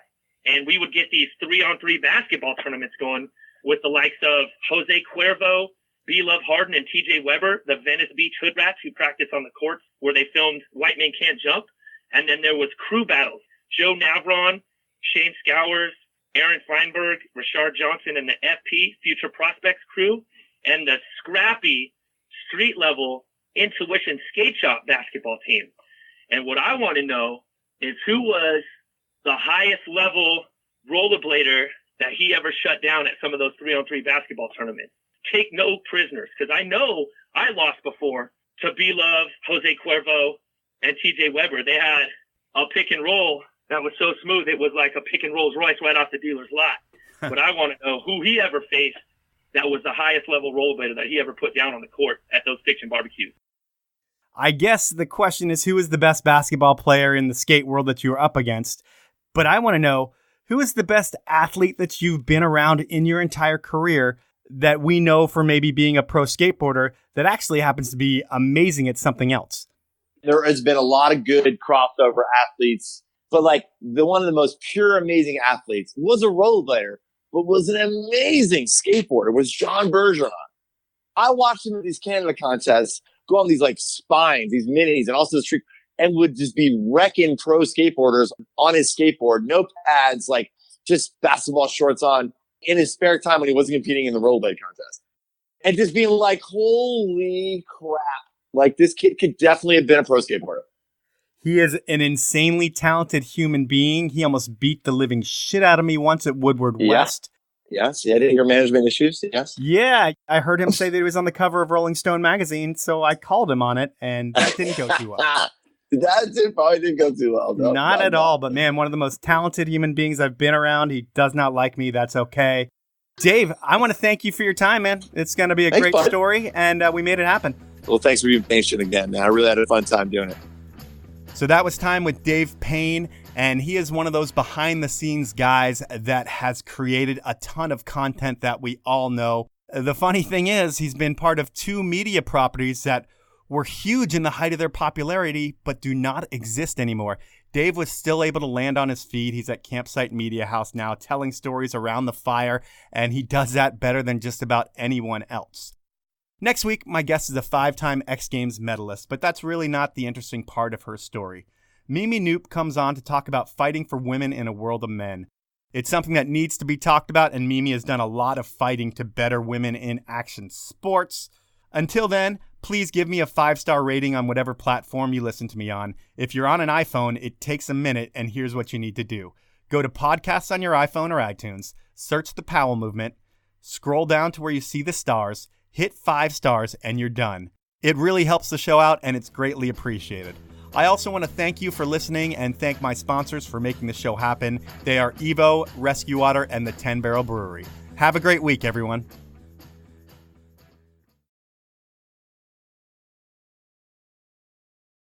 And we would get these 3-on-3 basketball tournaments going with the likes of Jose Cuervo, B. Love Harden, and TJ Weber, the Venice Beach Hood Rats who practice on the courts where they filmed White Men Can't Jump. And then there was crew battles. Joe Navron, Shane Scowers, Aaron Feinberg, Rashard Johnson, and the FP, Future Prospects crew, and the scrappy street-level Intuition Skate Shop basketball team. And what I want to know is who was the highest level rollerblader that he ever shut down at some of those 3-on-3 basketball tournaments. Take no prisoners, because I know I lost before to B. Love, Jose Cuervo, and TJ Weber. They had a pick and roll that was so smooth. It was like a pick and Rolls Royce right off the dealer's lot. But I want to know who he ever faced that was the highest level rollerblader that he ever put down on the court at those fiction barbecues. I guess the question is, who is the best basketball player in the skate world that you were up against? But I want to know, who is the best athlete that you've been around in your entire career that we know for maybe being a pro skateboarder that actually happens to be amazing at something else? There has been a lot of good crossover athletes, but like one of the most pure, amazing athletes was a rollerblader, but was an amazing skateboarder, was John Bergeron. I watched him at these Canada contests go on these like spines, these minis, and also the street, and would just be wrecking pro skateboarders on his skateboard, no pads, like just basketball shorts on in his spare time when he wasn't competing in the rollerblade contest. And just being like, holy crap. Like, this kid could definitely have been a pro skateboarder. He is an insanely talented human being. He almost beat the living shit out of me once at Woodward West. Yes, he had anger management issues, yes. Yeah, I heard him say that he was on the cover of Rolling Stone magazine, so I called him on it, and that didn't go too well. Probably didn't go too well. No, not at all, but man, one of the most talented human beings I've been around. He does not like me. That's okay. Dave, I want to thank you for your time, man. It's going to be a great story, and we made it happen. Well, thanks for being patient again, man. I really had a fun time doing it. So that was time with Dave Paine, and he is one of those behind-the-scenes guys that has created a ton of content that we all know. The funny thing is, he's been part of 2 media properties that were huge in the height of their popularity, but do not exist anymore. Dave was still able to land on his feet. He's at Campsite Media House now, telling stories around the fire, and he does that better than just about anyone else. Next week, my guest is a 5-time X Games medalist, but that's really not the interesting part of her story. Mimi Knoop comes on to talk about fighting for women in a world of men. It's something that needs to be talked about, and Mimi has done a lot of fighting to better women in action sports. Until then, please give me a 5-star rating on whatever platform you listen to me on. If you're on an iPhone, it takes a minute, and here's what you need to do. Go to Podcasts on your iPhone or iTunes, search The Powell Movement, scroll down to where you see the stars, hit 5 stars, and you're done. It really helps the show out, and it's greatly appreciated. I also want to thank you for listening and thank my sponsors for making the show happen. They are Evo, Rescue Water, and the 10 Barrel Brewery. Have a great week, everyone.